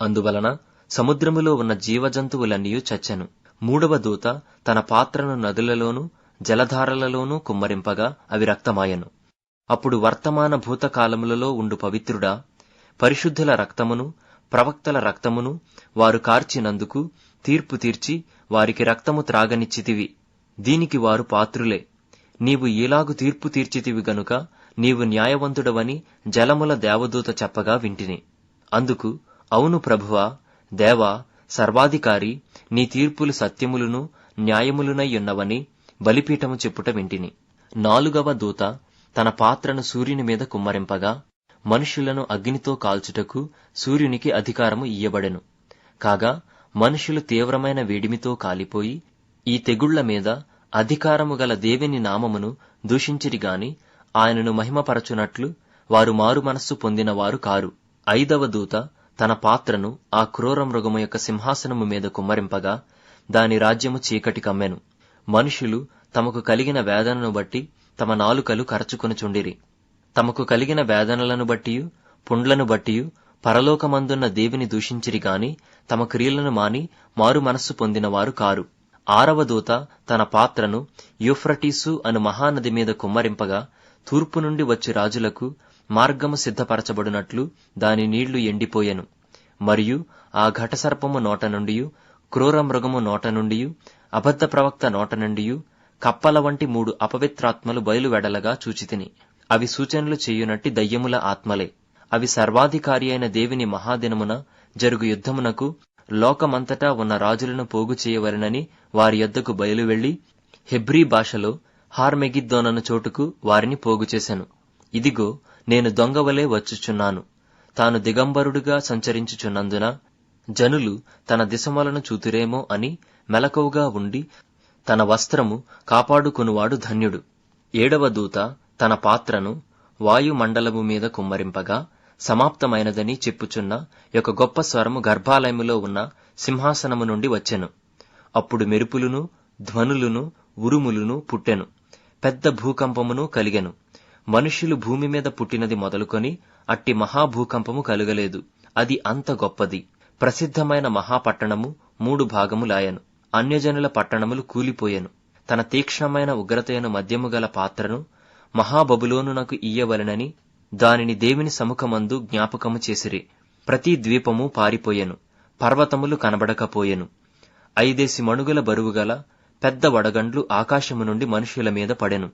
అందువలన సముద్రములో ఉన్న జీవజంతువులన్నీయూ చచ్చెను. మూడవ దూత తన పాత్రను నదులలోనూ జలధారలలోనూ కుమ్మరింపగా అవి రక్తమాయెను. అప్పుడు వర్తమాన భూతకాలములలో ఉండు పవిత్రుడా, పరిశుద్ధుల రక్తమును ప్రవక్తల రక్తమును వారు కార్చినందుకు తీర్పు తీర్చి వారికి రక్తము త్రాగనిచ్చితివి. దీనికి వారు పాత్రులే. నీవు ఈలాగు తీర్పు తీర్చితివి గనుక నీవు న్యాయవంతుడవని జలముల దేవదూత చెప్పగా వింటిని. అందుకు అవును ప్రభువా, దేవా, సర్వాధికారి, నీ తీర్పులు సత్యములును న్యాయములునయ్యున్నవని బలిపీఠము చెప్పుట వింటిని. 4వ దూత తన పాత్రను సూర్యుని మీద కుమ్మరింపగా మనుషులను అగ్నితో కాల్చుటకు సూర్యునికి అధికారము ఇయ్యబడెను. కాగా మనుషులు తీవ్రమైన వేడిమితో కాలిపోయి ఈ తెగుళ్ల మీద అధికారము గల దేవుని నామమును దూషించిరిగాని ఆయనను మహిమపరచునట్లు వారు మారు మనస్సు పొందినవారు కారు. 5వ దూత తన పాత్రను ఆ క్రూర మృగము యొక్క సింహాసనము మీద కుమ్మరింపగా దాని రాజ్యము చీకటి కమ్మెను. మనుషులు తమకు కలిగిన వేదనను బట్టి తమ నాలుకలు కరచుకొనుచుండిరి. తమకు కలిగిన వేదనలను బట్టియు పుండ్లను బట్టియు పరలోకమందున్న దేవుని దూషించిరి గాని తమ క్రియలను మాని మారు మనస్సు పొందినవారు కారు. 6వ దూత తన పాత్రను యూఫ్రటీసు అను మహానది మీద కుమ్మరింపగా తూర్పు నుండి వచ్చి రాజులకు మార్గము సిద్ధపరచబడినట్లు దాని నీళ్లు ఎండిపోయెను. మరియు ఆ ఘటసర్పము నోట నుండియు క్రూర మృగము నోట నుండియు అబద్ధ ప్రవక్త నోట నుండియు కప్పల వంటి 3 అపవిత్రాత్మలు బయలువెడలగా చూచితిని. అవి సూచనలు చేయునట్టి దయ్యముల ఆత్మలే. అవి సర్వాధికారి అయిన దేవుని మహాదినమున జరుగు యుద్ధమునకు లోకమంతటా ఉన్న రాజులను పోగు చేయవలెనని వారి యొద్దకు బయలువెళ్లి హెబ్రీ భాషలో హార్మెగిద్దోనను చోటుకు వారిని పోగు చేసెను. ఇదిగో, నేను దొంగవలే వచ్చుచున్నాను. తాను దిగంబరుడుగా సంచరించుచున్నందున జనులు తన దిశమలను చూతురేమో అని మెలకువగా ఉండి తన వస్త్రము కాపాడుకునువాడు ధన్యుడు. 7వ దూత తన పాత్రను వాయుమండలము మీద కుమ్మరింపగా సమాప్తమైనదని చెప్పుచున్న ఒక గొప్ప స్వరము గర్భాలయములో ఉన్న సింహాసనము నుండి వచ్చెను. అప్పుడు మెరుపులును ధ్వనులును ఉరుములును పుట్టెను. పెద్ద భూకంపమును కలిగెను. మనుష్యులు భూమి మీద పుట్టినది మొదలుకొని అట్టి మహాభూకంపము కలుగలేదు. అది అంత గొప్పది. ప్రసిద్ధమైన మహాపట్టణము 3 భాగములాయెను. అన్యజనుల పట్టణములు కూలిపోయెను. తన తీక్ష్ణమైన ఉగ్రతయను మద్యము గల పాత్రను మహాబబులోనునకు ఇయ్యవలెనని దానిని దేవుని సముఖమందు జ్ఞాపకము చేసిరి. ప్రతి ద్వీపము పారిపోయెను. పర్వతములు కనబడకపోయెను. 5 మణుగుల బరువుగల పెద్ద వడగండ్లు ఆకాశము నుండి మనుష్యుల మీద పడెను.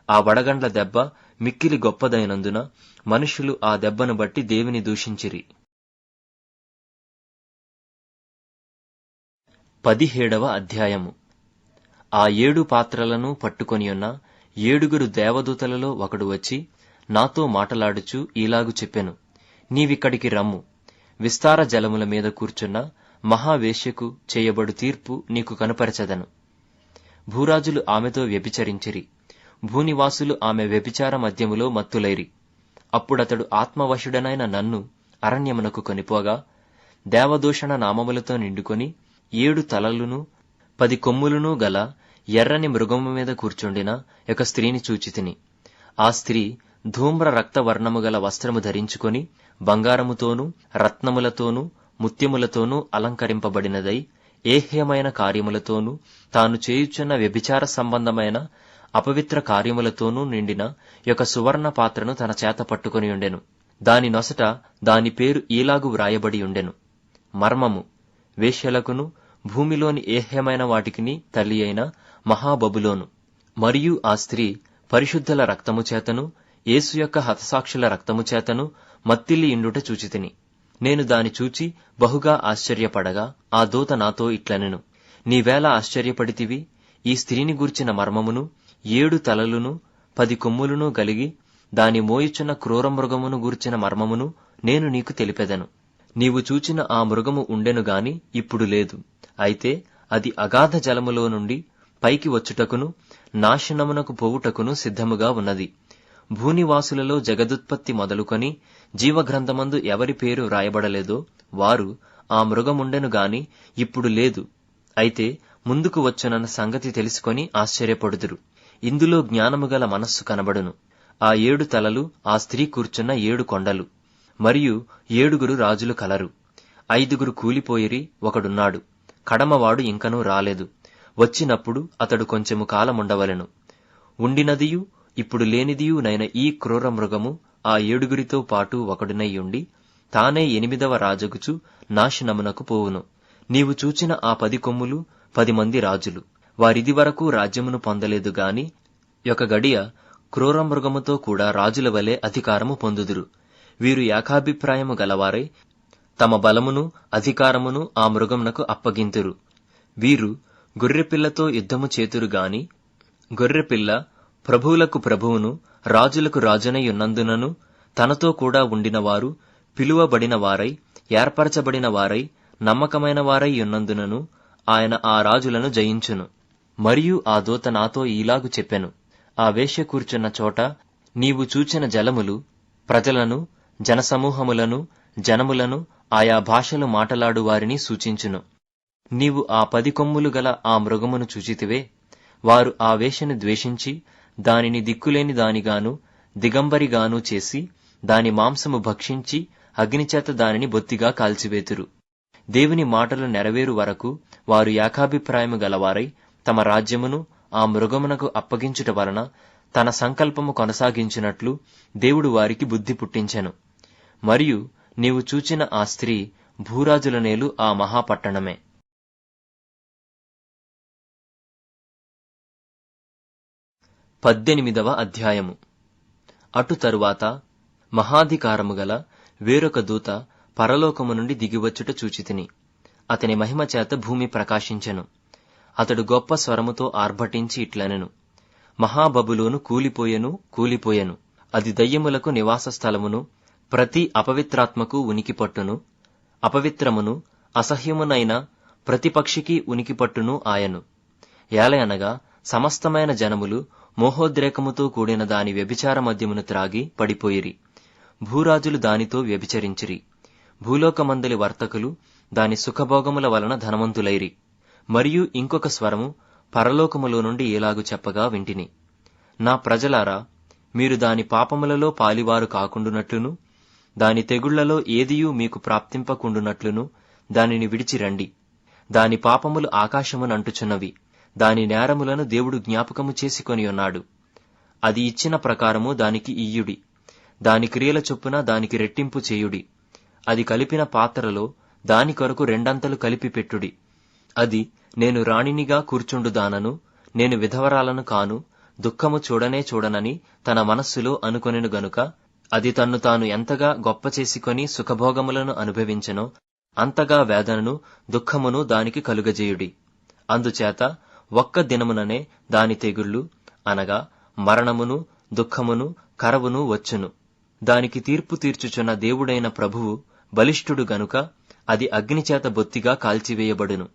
ఆ వడగండ్ల దెబ్బ మిక్కిలి గొప్పదైనందున మనుష్యులు ఆ దెబ్బను బట్టి దేవుని దూషించిరి. 17వ అధ్యాయము. ఆ 7 పాత్రలను పట్టుకొనియున్న 7 దేవదూతలలో ఒకడు వచ్చి నాతో మాటలాడుచు ఈలాగు చెప్పెను. నీవిక్కడికి రమ్ము. విస్తార జలముల మీద కూర్చున్న మహావేశ్యకు చేయబడు తీర్పు నీకు కనుపరచెదను. భూరాజులు ఆమెతో వ్యభిచరించిరి. భూనివాసులు ఆమె వ్యభిచార మద్యములో మత్తులైరి. అప్పుడతడు ఆత్మవశుడనైన నన్ను అరణ్యమునకు కొనిపోగా దేవదూషణ నామములతో నిండుకొని 7 తలలును 10 కొమ్ములును గల ఎర్రని మృగము మీద కూర్చుండిన ఒక స్త్రీని చూచితిని. ఆ స్త్రీ ధూమ్ర రక్తవర్ణము గల వస్త్రము ధరించుకొని బంగారముతోనూ రత్నములతోనూ ముత్యములతోనూ అలంకరింపబడినదై ఏహ్యమైన కార్యములతోనూ తాను చేయుచున్న వ్యభిచార సంబంధమైన అపవిత్ర కార్యములతోనూ నిండిన ఒక సువర్ణ పాత్రను తన చేత పట్టుకొని ఉండెను. దాని నొసట దాని పేరు ఈలాగు వ్రాయబడి ఉండెను: మర్మము, వేశ్యలకును భూమిలోని ఏహ్యమైన వాటికిని తల్లి అయిన మహాబబులోను. మరియు ఆ స్త్రీ పరిశుద్ధుల రక్తము చేతను యేసు యొక్క హతసాక్షుల రక్తము చేతను మత్తిల్లి ఇండుట చూచితిని. నేను దాని చూచి బహుగా ఆశ్చర్యపడగా ఆ దూత నాతో ఇట్లనెను: నీవేళ ఆశ్చర్యపడితివి? ఈ స్త్రీని గూర్చిన మర్మమును, 7 తలలును 10 కొమ్ములును గలిగి దాని మోయుచున్న క్రూర మృగమును గూర్చిన మర్మమును నేను నీకు తెలిపెదను. నీవు చూచిన ఆ మృగము ఉండెను గాని ఇప్పుడు లేదు. అయితే అది అగాధ జలములో నుండి పైకి వచ్చుటకును నాశనమునకు పోవుటకును సిద్ధముగా ఉన్నది. భూనివాసులలో జగదుత్పత్తి మొదలుకొని జీవగ్రంథమందు ఎవరి పేరు వ్రాయబడలేదో వారు ఆ మృగముండెను గాని ఇప్పుడు లేదు. అయితే ముందుకు వచ్చునన్న సంగతి తెలుసుకొని ఆశ్చర్యపడుదురు. ఇందులో జ్ఞానముగల మనస్సు కనబడును. ఆ 7 తలలు ఆ స్త్రీ కూర్చున్న 7 కొండలు. మరియు 7 రాజులు కలరు. 5 కూలిపోయిరి, ఒకడున్నాడు. కడమవాడు ఇంకనూ రాలేదు. వచ్చినప్పుడు అతడు కొంచెము కాలముండవలెను. ఉండినదియు ఇప్పుడు లేనిదియు నైన ఈ క్రూర మృగము ఆ 7 పాటు ఒకడునై ఉండి తానే 8వ రాజగుచు నాశనమునకు పోవును. నీవు చూచిన ఆ 10 కొమ్ములు 10 మంది రాజులు. వారిది వరకు రాజ్యమును పొందలేదు గాని ఒక గడియ క్రూర మృగముతో కూడా రాజుల వలె అధికారము పొందుదురు. వీరు ఏకాభిప్రాయము గలవారై తమ బలమును అధికారమును ఆ మృగమునకు అప్పగింతురు. వీరు గొర్రెపిల్లతో యుద్ధము చేతురు గాని గొర్రెపిల్ల ప్రభువులకు ప్రభువును రాజులకు రాజునై ఉన్నందునను తనతో కూడా ఉండిన వారు పిలువబడిన వారై ఏర్పరచబడిన వారై నమ్మకమైన వారై ఉన్నందునను ఆయన ఆ రాజులను జయించును. మరియు ఆ దూత నాతో ఈలాగు చెప్పెను: ఆ వేశ్య కూర్చున్న చోట నీవు చూచిన జలములు ప్రజలను, జనసమూహములను, జనములను, ఆయా భాషలు మాటలాడు వారిని సూచించును. నీవు ఆ 10 కొమ్ములు గల ఆ మృగమును చూచితివే. వారు ఆ వేశ్యను ద్వేషించి దానిని దిక్కులేని దానిగాను దిగంబరిగాను చేసి దాని మాంసము భక్షించి అగ్నిచేత దానిని బొత్తిగా కాల్చివేతురు. దేవుని మాటలు నెరవేరు వరకు వారు ఏకాభిప్రాయము గలవారై తమ రాజ్యమును ఆ మృగమునకు అప్పగించుట వలన తన సంకల్పము కొనసాగించినట్లు దేవుడు వారికి బుద్ధి పుట్టించెను. మరియు నీవు చూచిన ఆ స్త్రీ భూరాజుల నేలు ఆ మహాపట్టణమే. 18వ అధ్యాయము. అటు తరువాత మహాధికారము గల వేరొక దూత పరలోకము నుండి దిగివచ్చుట చూచితిని. అతని మహిమ చేత భూమి ప్రకాశించెను. అతడు గొప్ప స్వరముతో ఆర్భటించి ఇట్లనెను: మహాబబులోను కూలిపోయెను, కూలిపోయెను. అది దయ్యములకు నివాస స్థలమును, ప్రతి అపవిత్రాత్మకు ఉనికి పట్టును, అపవిత్రమును అసహ్యమునైన ప్రతి పక్షికి ఉనికి పట్టును ఆయను. ఏలయనగా సమస్తమైన జనములు మోహోద్రేకముతో కూడిన దాని వ్యభిచార మద్యమును త్రాగి పడిపోయిరి. భూరాజులు దానితో వ్యభిచరించిరి. భూలోకమందలి వర్తకులు దాని సుఖభోగముల వలన ధనవంతులైరి. మరియు ఇంకొక స్వరము పరలోకములో నుండి ఇలాగు చెప్పగా వింటిని: నా ప్రజలారా, మీరు దాని పాపములలో పాలివారు కాకుండునట్లును దాని తెగుళ్లలో ఏదియూ మీకు ప్రాప్తింపకుండునట్లును దానిని విడిచిరండి. దాని పాపములు ఆకాశమునంటుచున్నవి. దాని నేరములను దేవుడు జ్ఞాపకము చేసుకొని ఉన్నాడు. అది ఇచ్చిన ప్రకారము దానికి ఇయ్యుడి. దాని క్రియల చొప్పున దానికి రెట్టింపు చేయుడి. అది కలిపిన పాత్రలో దాని కొరకు 2 అంతలు కలిపి పెట్టుడి. అది నేను రాణినిగా కూర్చుండుదానను, నేను విధవరాలను కాను, దుఃఖము చూడనే చూడనని తన మనస్సులో అనుకొనెను గనుక అది తన్ను తాను ఎంతగా గొప్ప చేసుకొని సుఖభోగములను అనుభవించెనో అంతగా వేదనను దుఃఖమును దానికి కలుగజేయుడి. అందుచేత ఒక్క దినముననే దాని తెగుళ్లు అనగా మరణమును దుఃఖమును కరవును వచ్చును. దానికి తీర్పు తీర్చుచున్న దేవుడైన ప్రభువు బలిష్ఠుడు గనుక అది అగ్నిచేత బొత్తిగా కాల్చివేయబడును.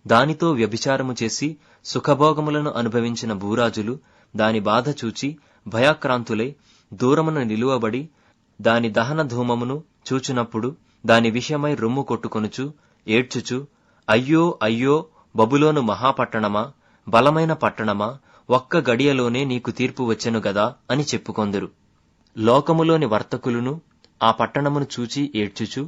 దానితో వ్యభిచారము చేసి సుఖభోగములను అనుభవించిన భూరాజులు దాని బాధ చూచి భయాక్రాంతులై దూరమున నిలువబడి దాని దహన ధూమమును చూచునప్పుడు దాని విషయమై రొమ్ము కొట్టుకొనుచు ఏడ్చుచు, అయ్యో అయ్యో బబులోను మహాపట్టణమా, బలమైన పట్టణమా, ఒక్క గడియలోనే నీకు తీర్పు వచ్చెను గదా అని చెప్పుకొందురు. లోకములోని వర్తకులును ఆ పట్టణమును చూచి ఏడ్చుచు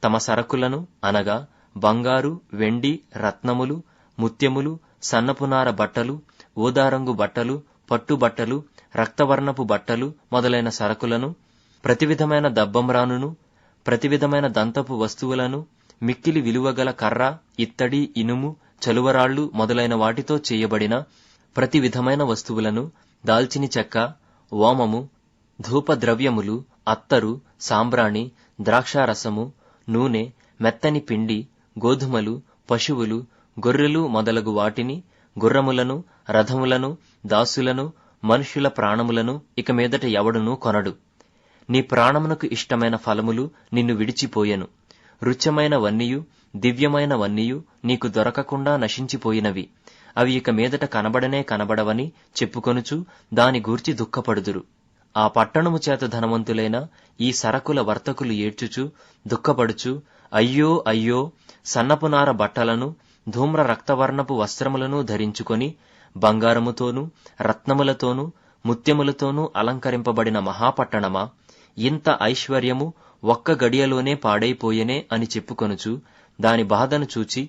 తమ సరకులను అనగా బంగారు, వెండి, రత్నములు, ముత్యములు, సన్నపునార బట్టలు, ఊదారంగు బట్టలు, పట్టుబట్టలు, రక్తవర్ణపు బట్టలు మొదలైన సరకులను, ప్రతివిధమైన దబ్బమ్రానును, ప్రతివిధమైన దంతపు వస్తువులను, మిక్కిలి విలువగల కర్ర, ఇత్తడి, ఇనుము, చలువరాళ్లు మొదలైన వాటితో చేయబడిన ప్రతి విధమైన వస్తువులను, దాల్చిని చెక్క, ఓమము, ధూపద్రవ్యములు, అత్తరు, సాంబ్రాణి, ద్రాక్షారసము, నూనె, మెత్తని పిండి, గోధుమలు, పశువులు, గొర్రెలు మొదలగు వాటిని, గుర్రములను, రథములను, దాసులను, మనుష్యుల ప్రాణములను ఇక మీదట ఎవడునూ కొనడు. నీ ప్రాణమునకు ఇష్టమైన ఫలములు నిన్ను విడిచిపోయెను. రుచ్యమైన వన్నియు, దివ్యమైన వన్నియు నీకు దొరకకుండా నశించిపోయినవి. అవి ఇక మీదట కనబడనే కనబడవని చెప్పుకొనుచు దాని గూర్చి దుఃఖపడుదురు. ఆ పట్టణము చేత ధనవంతులైన ఈ సరకుల వర్తకులు ఏడ్చుచు దుఃఖపడుచు, అయ్యో అయ్యో, సన్నపునార బట్టలను, ధూమ్ర రక్తవర్ణపు వస్త్రములను ధరించుకొని బంగారముతోనూ రత్నములతోనూ ముత్యములతోనూ అలంకరింపబడిన మహాపట్టణమా, ఇంత ఐశ్వర్యము ఒక్క గడియలోనే పాడైపోయెనే అని చెప్పుకొనుచు దాని బాధను చూచి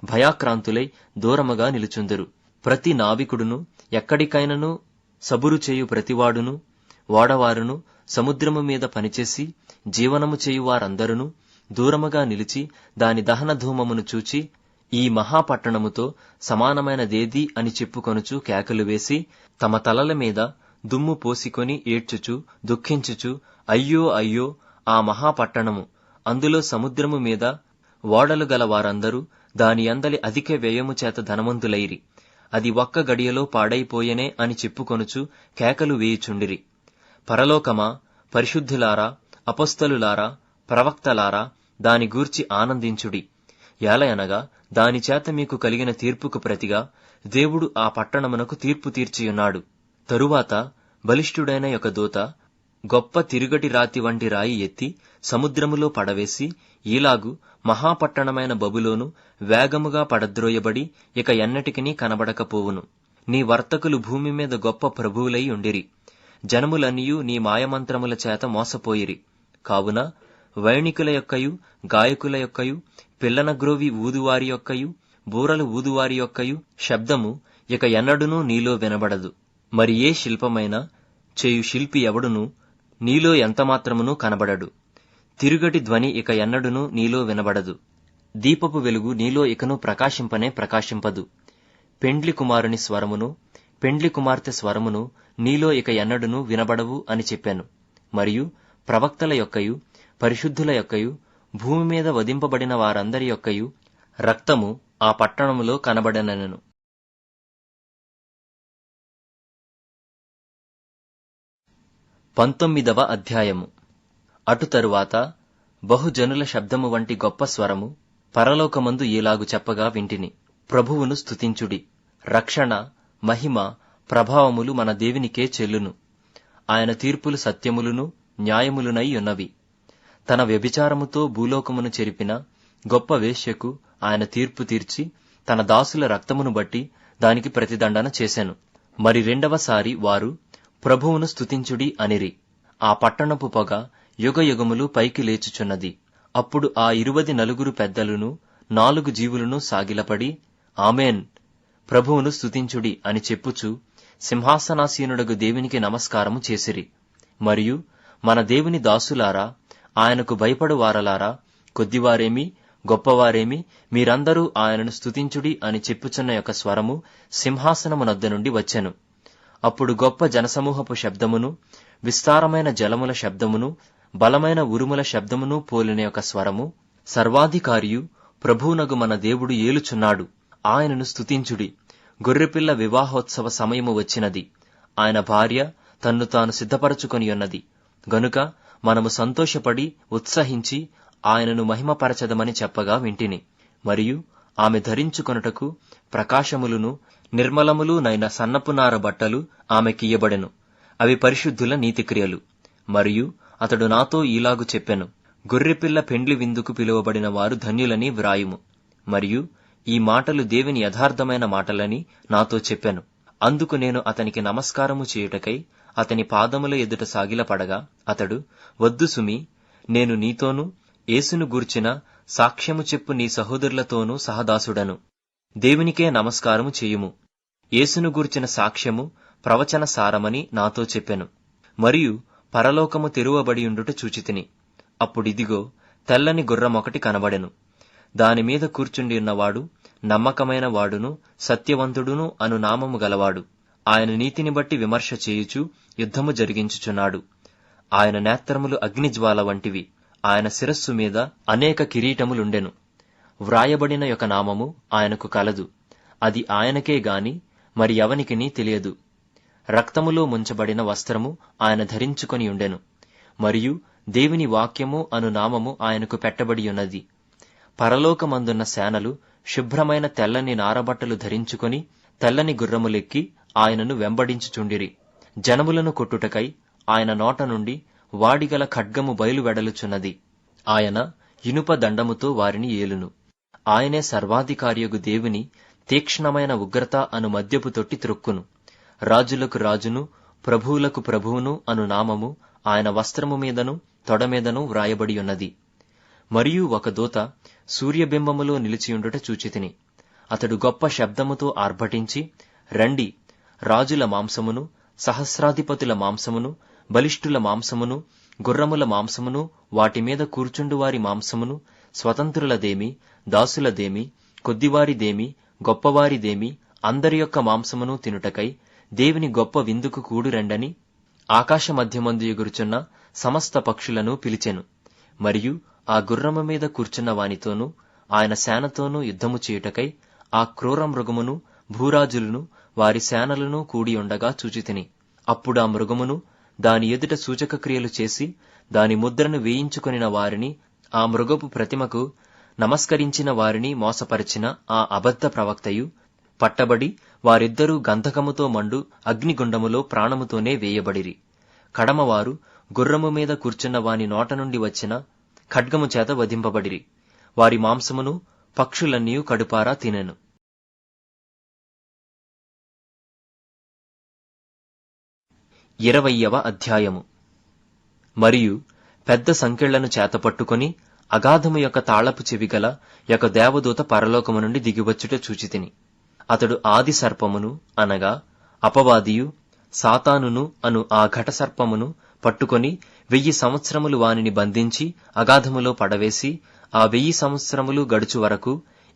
భయాక్రాంతులై దూరముగా నిలుచుందురు. ప్రతి నావికుడును, ఎక్కడికైనను సబురు చేయు ప్రతివాడును, ఓడవారును, సముద్రము మీద పనిచేసి జీవనము చేయువారందరును దూరముగా నిలిచి దాని దహన ధూమమును చూచి ఈ మహాపట్టణముతో సమానమైనదేది అని చెప్పుకొనుచు కేకలు వేసి తమ తలల మీద దుమ్ము పోసికొని ఏడ్చుచు దుఃఖించుచు, అయ్యో అయ్యో, ఆ మహాపట్టణము, అందులో సముద్రము మీద ఓడలు గల వారందరూ దాని అందలి అధిక వ్యయము చేత ధనవంతులైరి, అది ఒక్క గడియలో పాడైపోయెనే అని చెప్పుకొనుచు కేకలు వేయుచుండిరి. పరలోకమా, పరిశుద్ధులారా, అపొస్తలులారా, ప్రవక్తలారా, దాని గూర్చి ఆనందించుడి. ఏలయనగా దానిచేత మీకు కలిగిన తీర్పుకు ప్రతిగా దేవుడు ఆ పట్టణమునకు తీర్పు తీర్చియున్నాడు. తరువాత బలిష్ఠుడైన ఒక దూత గొప్ప తిరుగటి రాతి వంటి రాయి ఎత్తి సముద్రములో పడవేసి, ఈలాగు మహాపట్టణమైన బబులోను వేగముగా పడద్రోయబడి ఇక ఎన్నటికినీ కనబడకపోవును. నీ వర్తకులు భూమి మీద గొప్ప ప్రభువులై ఉండిరి. జనములనియు నీ మాయమంత్రముల చేత మోసపోయిరి. కావున వైణికుల యొక్కయు, గాయకుల యొక్కయు, పిల్లనగ్రోవి ఊదువారి యొక్కయు, బూరలు ఊదువారి యొక్కయు శబ్దము ఇక ఎన్నడునూ నీలో వినబడదు. మరి ఏ శిల్పమైనా చేయు శిల్పి ఎవడునూ నీలో ఎంతమాత్రమునూ కనబడడు. తిరుగటి ధ్వని ఇక ఎన్నడునూ నీలో వినబడదు. దీపపు వెలుగు నీలో ఇకను ప్రకాశింపనే ప్రకాశింపదు. పెండ్లి కుమారుని స్వరమును, పెండ్లి కుమార్తె స్వరమును నీలో ఇక ఎన్నడునూ వినబడవు అని చెప్పాను. మరియు ప్రవక్తల యొక్కయు, పరిశుద్ధుల యొక్కయు, భూమి మీద వధింపబడిన వారందరి యొక్కయు రక్తము ఆ పట్టణములో కనబడనెను. 19వ అధ్యాయము. అటు తరువాత బహుజనుల శబ్దము వంటి గొప్ప స్వరము పరలోకమందు ఈలాగు చెప్పగా వింటిని. ప్రభువును స్తుతించుడి. రక్షణ, మహిమ, ప్రభావములు మన దేవునికే చెల్లును. ఆయన తీర్పులు సత్యములును న్యాయములునై ఉన్నవి. తన వ్యభిచారముతో భూలోకమును చెరిపిన గొప్ప వేశ్యకు ఆయన తీర్పు తీర్చి తన దాసుల రక్తమును బట్టి దానికి ప్రతిదండన చేసెను. మరి రెండవసారి వారు ప్రభువును స్తుతించుడి అనిరి. ఆ పట్టణపు పొగ యుగయుగములు పైకి లేచుచున్నది. అప్పుడు ఆ 24 పెద్దలును 4 జీవులను సాగిలపడి, ఆమేన్, ప్రభువును స్తుతించుడి అని చెప్పుచు సింహాసనాసీనుడగు దేవునికి నమస్కారము చేసిరి. మరియు మన దేవుని దాసులారా, ఆయనకు భయపడు వారలారా, కొద్దివారేమి గొప్పవారేమి, మీరందరూ ఆయనను స్తుతించుడి అని చెప్పుచున్న యొక్క స్వరము సింహాసనమునొద్ద నుండి వచ్చెను. అప్పుడు గొప్ప జనసమూహపు శబ్దమును, విస్తారమైన జలముల శబ్దమును, బలమైన ఉరుముల శబ్దమును పోలిన యొక్క స్వరము, సర్వాధికారియు ప్రభువునగు మన దేవుడు ఏలుచున్నాడు, ఆయనను స్తుతించుడి. గొర్రెపిల్ల వివాహోత్సవ సమయము వచ్చినది. ఆయన భార్య తన్ను తాను సిద్ధపరచుకొనియున్నది. గనుక మనము సంతోషపడి ఉత్సహించి ఆయనను మహిమపరచదమని చెప్పగా వింటిని. మరియు ఆమె ధరించుకొనుటకు ప్రకాశములును నిర్మలములు నైన సన్నపునార బట్టలు ఆమెకియ్యబడెను. అవి పరిశుద్ధుల నీతిక్రియలు. మరియు అతడు నాతో ఈలాగు చెప్పెను, గొర్రెపిల్ల పెండ్లి విందుకు పిలువబడిన వారు ధన్యులని వ్రాయుము. మరియు ఈ మాటలు దేవుని యథార్థమైన మాటలని నాతో చెప్పెను. అందుకు నేను అతనికి నమస్కారము చేయుటకై అతని పాదముల ఎదుట సాగిలపడగా అతడు, వద్దు సుమి, నేను నీతోనూ యేసును గూర్చిన సాక్ష్యము చెప్పు నీ సహోదరులతోనూ సహదాసుడను. దేవునికే నమస్కారము చేయుము. యేసును గూర్చిన సాక్ష్యము ప్రవచన సారమని నాతో చెప్పెను. మరియు పరలోకము తెరువబడియుండుట చూచితిని. అప్పుడిదిగో తెల్లని గుర్రమొకటి కనబడెను. దానిమీద కూర్చుండి ఉన్నవాడు నమ్మకమైన వాడును సత్యవంతుడును అను నామము గలవాడు. ఆయన నీతిని బట్టి విమర్శ చేయుచు యుద్ధము జరిగించుచున్నాడు. ఆయన నేత్రములు అగ్నిజ్వాల వంటివి. ఆయన శిరస్సు మీద అనేక కిరీటములుండెను. వ్రాయబడిన యొక్క నామము ఆయనకు కలదు. అది ఆయనకే గాని మరి ఎవనికిని తెలియదు. రక్తములో ముంచబడిన వస్త్రము ఆయన ధరించుకొని ఉండెను. మరియు దేవుని వాక్యము అను నామము ఆయనకు పెట్టబడియున్నది. పరలోకమందున్న సేనలు శుభ్రమైన తెల్లని నారబట్టలు ధరించుకొని తెల్లని గుర్రములెక్కి ఆయనను వెంబడించుచుండిరి. జనములను కొట్టుటకై ఆయన నోట నుండి వాడిగల ఖడ్గము బయలువెడలుచున్నది. ఆయన ఇనుప దండముతో వారిని ఏలును. ఆయనే సర్వాధికారియగు దేవుని తీక్ష్ణమైన ఉగ్రత అను మద్యపు తొట్టి త్రొక్కును. రాజులకు రాజును ప్రభువులకు ప్రభువును అను నామము ఆయన వస్త్రము మీదను తొడమీదను వ్రాయబడియున్నది. మరియు ఒక దూత సూర్యబింబములో నిలిచియుండుట చూచితిని. అతడు గొప్ప శబ్దముతో ఆర్భటించి, రండి, రాజుల మాంసమును సహస్రాధిపతుల మాంసమును బలిష్ఠుల మాంసమును గుర్రముల మాంసమును వాటిమీద కూర్చుండువారి మాంసమును స్వతంత్రులదేమి దాసులదేమి కొద్దివారిదేమి గొప్పవారిదేమి అందరి యొక్క మాంసమును తినుటకై దేవుని గొప్ప విందుకు కూడురండని ఆకాశ మధ్యమందు ఎగురుచున్న సమస్త పక్షులను పిలిచెను. మరియు ఆ గుర్రము మీద కూర్చున్న వానితోనూ ఆయన సేనతోనూ యుద్ధము చేయుటకై ఆ క్రూర మృగమును భూరాజులను వారి సేనలను కూడి ఉండగా చూచితిని. అప్పుడు ఆ మృగమును దాని ఎదుట సూచక క్రియలు చేసి దాని ముద్రను వేయించుకొనిన వారిని ఆ మృగపు ప్రతిమకు నమస్కరించిన వారిని మోసపరిచిన ఆ అబద్ధ ప్రవక్తయు పట్టబడి వారిద్దరూ గంధకముతో మండు అగ్నిగుండములో ప్రాణముతోనే వేయబడిరి. కడమవారు గుర్రము మీద కూర్చున్న వాని నోట నుండి వచ్చిన ఖడ్గము చేత వధింపబడిరి. వారి మాంసమును పక్షులన్నీ కడుపారా తినెను. 20వ అధ్యాయము. మరియు పెద్ద సంకెళ్లను చేతపట్టుకుని అగాధము యొక్క తాళపు చెవిగల యొక్క దేవదూత పరలోకము నుండి దిగివచ్చుట చూచితిని. అతడు ఆది సర్పమును అనగా అపవాదియు సాతానును అను ఆ ఘటసర్పమును పట్టుకొని 1000 సంవత్సరములు వానిని బంధించి అగాధములో పడవేసి ఆ 1000 సంవత్సరములు గడుచు వరకు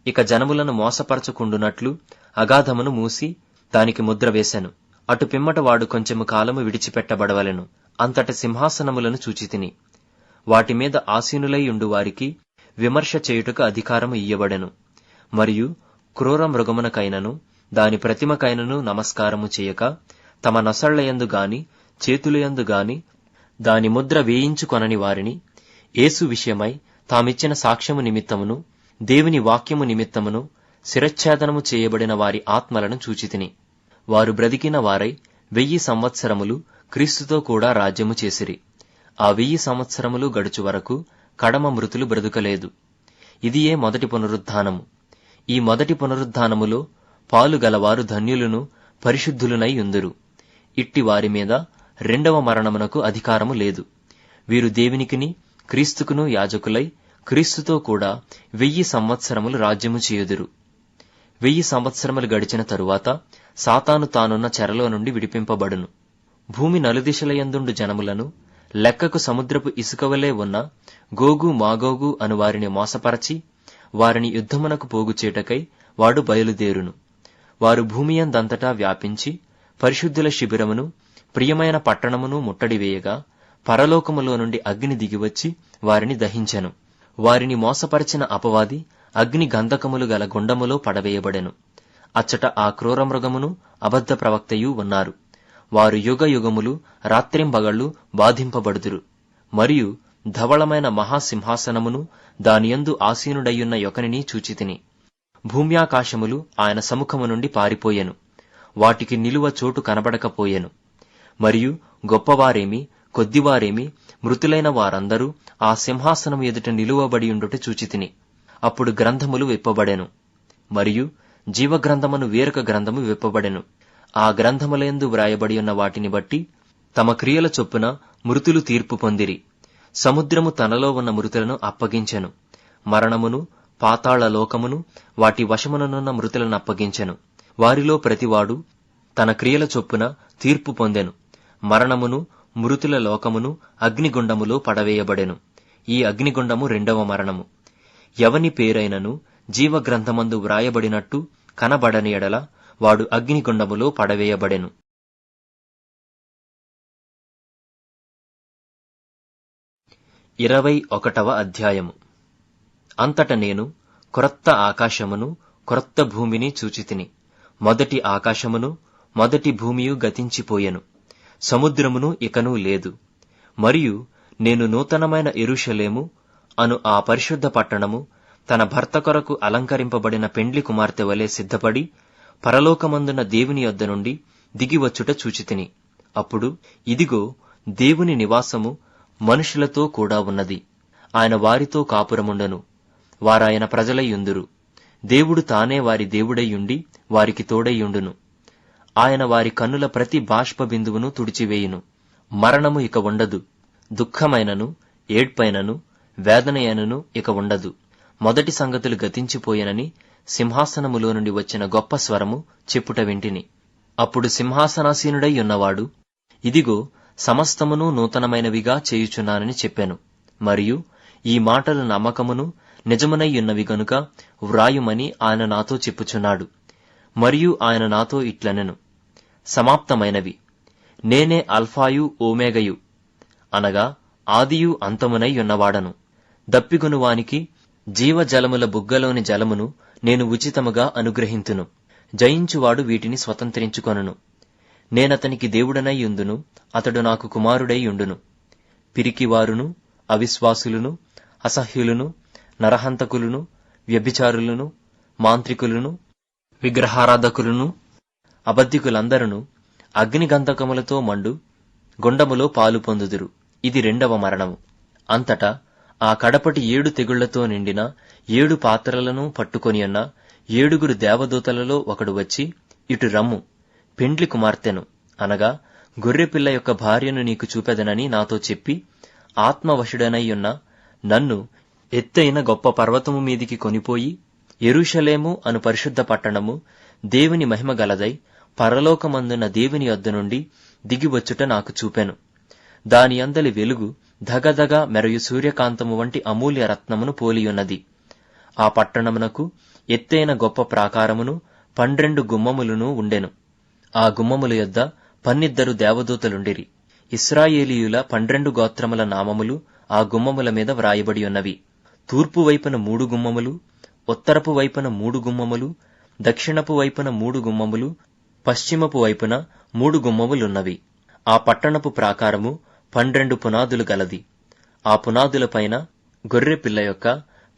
ఇక జనములను మోసపరచుకుండునట్లు అగాధమును మూసి దానికి ముద్ర వేసెను. అటు పిమ్మట వాడు కొంచెము కాలము విడిచిపెట్టబడవలెను. అంతట సింహాసనములను చూచితిని. వాటి మీద ఆసీనులై ఉండు వారికి విమర్శ చేయుటకు అధికారము ఇయ్యబడెను. మరియు క్రూర మృగమునకైనను దాని ప్రతిమకైనను నమస్కారము చేయక తమ నొసళ్లయందు గాని చేతులయందు గాని దాని ముద్ర వేయించుకొనని వారిని యేసు విషయమై తామిచ్చిన సాక్ష్యము నిమిత్తమును దేవుని వాక్యము నిమిత్తమును శిరచ్ఛేదనము చేయబడిన వారి ఆత్మలను చూచితిని. వారు బ్రతికిన వారై 1000 సంవత్సరములు క్రీస్తుతో కూడా రాజ్యము చేసిరి. ఆ 1000 సంవత్సరములు గడుచు వరకు కడమ మృతులు బ్రతుకలేదు. ఇదియే మొదటి పునరుద్ధానము. ఈ మొదటి పునరుద్ధానములో పాలు గలవారు ధన్యులను పరిశుద్ధులునై యుందురు. ఇట్టి వారి మీద రెండవ మరణమునకు అధికారము లేదు. వీరు దేవునికిని క్రీస్తుకును యాజకులై క్రీస్తుతో కూడా 1000 సంవత్సరములు రాజ్యము చేయుదురు. 1000 సంవత్సరములు గడిచిన తరువాత సాతాను తానున్న చెరలో నుండి విడిపింపబడును. భూమి నలుదిశలయందుండు జనములను లెక్కకు సముద్రపు ఇసుకవలే ఉన్న గోగు మాగోగు అను వారిని మోసపరచి వారిని యుద్ధమునకు పోగుచేటకై వాడు బయలుదేరును. వారు భూమియందంతటా వ్యాపించి పరిశుద్ధుల శిబిరమును ప్రియమైన పట్టణమును ముట్టడివేయగా పరలోకములో నుండి అగ్ని దిగివచ్చి వారిని దహించెను. వారిని మోసపరిచిన అపవాది అగ్ని గంధకములు గల గుండములో పడవేయబడెను. అచ్చట ఆ క్రూరమృగమును అబద్ధ ప్రవక్తయు ఉన్నారు. వారు యుగ యుగములు రాత్రింబగళ్లు బాధింపబడుదురు. మరియు ధవళమైన మహాసింహాసనమును దానియందు ఆసీనుడయ్యున్న యొకనిని చూచితిని. భూమ్యాకాశములు ఆయన సముఖము నుండి పారిపోయెను. వాటికి నిలువ చోటు కనబడకపోయెను. మరియు గొప్పవారేమి కొద్దివారేమి మృతులైన వారందరూ ఆ సింహాసనము ఎదుట నిలువబడియుండుట చూచితిని. అప్పుడు గ్రంథములు విప్పబడెను. మరియు జీవగ్రంథమును వేరొక గ్రంథము విప్పబడెను. ఆ గ్రంథములందు వ్రాయబడి ఉన్న వాటిని బట్టి తమ క్రియల చొప్పున మృతులు తీర్పు పొందిరి. సముద్రము తనలో ఉన్న మృతులను అప్పగించెను. మరణమును పాతాళ లోకమును వాటి వశముననున్న మృతులను అప్పగించెను. వారిలో ప్రతివాడు తన క్రియల చొప్పున తీర్పు పొందెను. మరణమును, మృతుల లోకమును అగ్నిగుండములో పడవేయబడెను. ఈ అగ్నిగుండము రెండవ మరణము. ఎవని పేరైనను జీవగ్రంథమందు వ్రాయబడినట్టు కనబడని ఎడల వాడు అగ్నిగుండములో పడవేయబడెను. 21వ అధ్యాయము. అంతట నేను క్రొత్త ఆకాశమును క్రొత్త భూమిని చూచితిని. మొదటి ఆకాశమును మొదటి భూమియు గతించిపోయెను, సముద్రమును ఇకనూ లేదు. మరియు నేను నూతనమైన యెరూషలేము అను ఆ పరిశుద్ధ పట్టణము తన భర్త కొరకు అలంకరింపబడిన పెండ్లి కుమార్తె వలె సిద్ధపడి పరలోకమందున దేవుని యొద్ద నుండి దిగివచ్చుట చూచితిని. అప్పుడు ఇదిగో, దేవుని నివాసము మనుషులతో కూడా ఉన్నది. ఆయన వారితో కాపురముండను, వారాయన ప్రజలయ్యుందురు. దేవుడు తానే వారి దేవుడయ్యుండి వారికి తోడయ్యుండును. ఆయన వారి కన్నుల ప్రతి బాష్ప బిందువును తుడిచివేయును. మరణము ఇక ఉండదు, దుఃఖమైనను ఏడ్పైనను వేదనయనను ఇక ఉండదు. మొదటి సంగతులు గతించిపోయెనని సింహాసనములో నుండి వచ్చిన గొప్ప స్వరము చెప్పుట వింటిని. అప్పుడు సింహాసనాసీనుడై ఉన్నవాడు, ఇదిగో, సమస్తమును నూతనమైనవిగా చేయుచున్నానని చెప్పెను. మరియు ఈ మాటలు నమ్మకమును నిజమునై ఉన్నవి గనుక వ్రాయుమని ఆయన నాతో చెప్పుచున్నాడు. మరియు ఆయన నాతో ఇట్లనెను, సమాప్తమైనవి. నేనే అల్ఫాయు ఓమేగయు, అనగా ఆదియు అంతమునై ఉన్నవాడను. దప్పిగొనువానికి జీవజలముల బుగ్గలోని జలమును నేను ఉచితముగా అనుగ్రహింతును. జయించువాడు వీటిని స్వతంత్రించుకొనును. నేనతనికి దేవుడనై యుందును, అతడు నాకు కుమారుడై యుండును. పిరికివారును, అవిశ్వాసులను, అసహ్యులను, నరహంతకులను, వ్యభిచారులను, మాంత్రికులను, విగ్రహారాధకులను, అబద్ధికులందరూ అగ్నిగంధకములతో మండు గుండములో పాలు పొందుదురు. ఇది రెండవ మరణము. అంతటా ఆ కడపటి 7 తెగుళ్లతో నిండిన 7 పాత్రలను పట్టుకొనియున్న 7 దేవదూతలలో ఒకడు వచ్చి, ఇటు రమ్ము, పెండ్లి కుమార్తెను, అనగా గొర్రెపిల్ల యొక్క భార్యను నీకు చూపెదనని నాతో చెప్పి, ఆత్మవశుడనయ్యున్న నన్ను ఎత్తైన గొప్ప పర్వతము మీదికి కొనిపోయి, యెరూషలేము అను పరిశుద్ధ పట్టణము దేవుని మహిమ గలదై పరలోకమందున దేవుని యొద్ద నుండి దిగివచ్చుట నాకు చూపెను. దాని అందలి వెలుగు ధగధగ మెరయు సూర్యకాంతము వంటి అమూల్య రత్నమును పోలియున్నది. ఆ పట్టణమునకు ఎత్తైన గొప్ప ప్రాకారమును 12 గుమ్మములను ఉండెను. ఆ గుమ్మముల యొద్ద 12 దేవదూతలుండిరి. ఇశ్రాయేలీయుల 12 గోత్రముల నామములు ఆ గుమ్మముల మీద వ్రాయబడి ఉన్నవి. తూర్పు వైపున 3 గుమ్మములు, ఉత్తరపు వైపున 3 గుమ్మములు, దక్షిణపు వైపున 3 గుమ్మములు, పశ్చిమపు వైపున 3 గుమ్మములున్నవి. ఆ పట్టణపు ప్రాకారము 12 పునాదులు గలది. ఆ పునాదులపైన గొర్రెపిల్ల యొక్క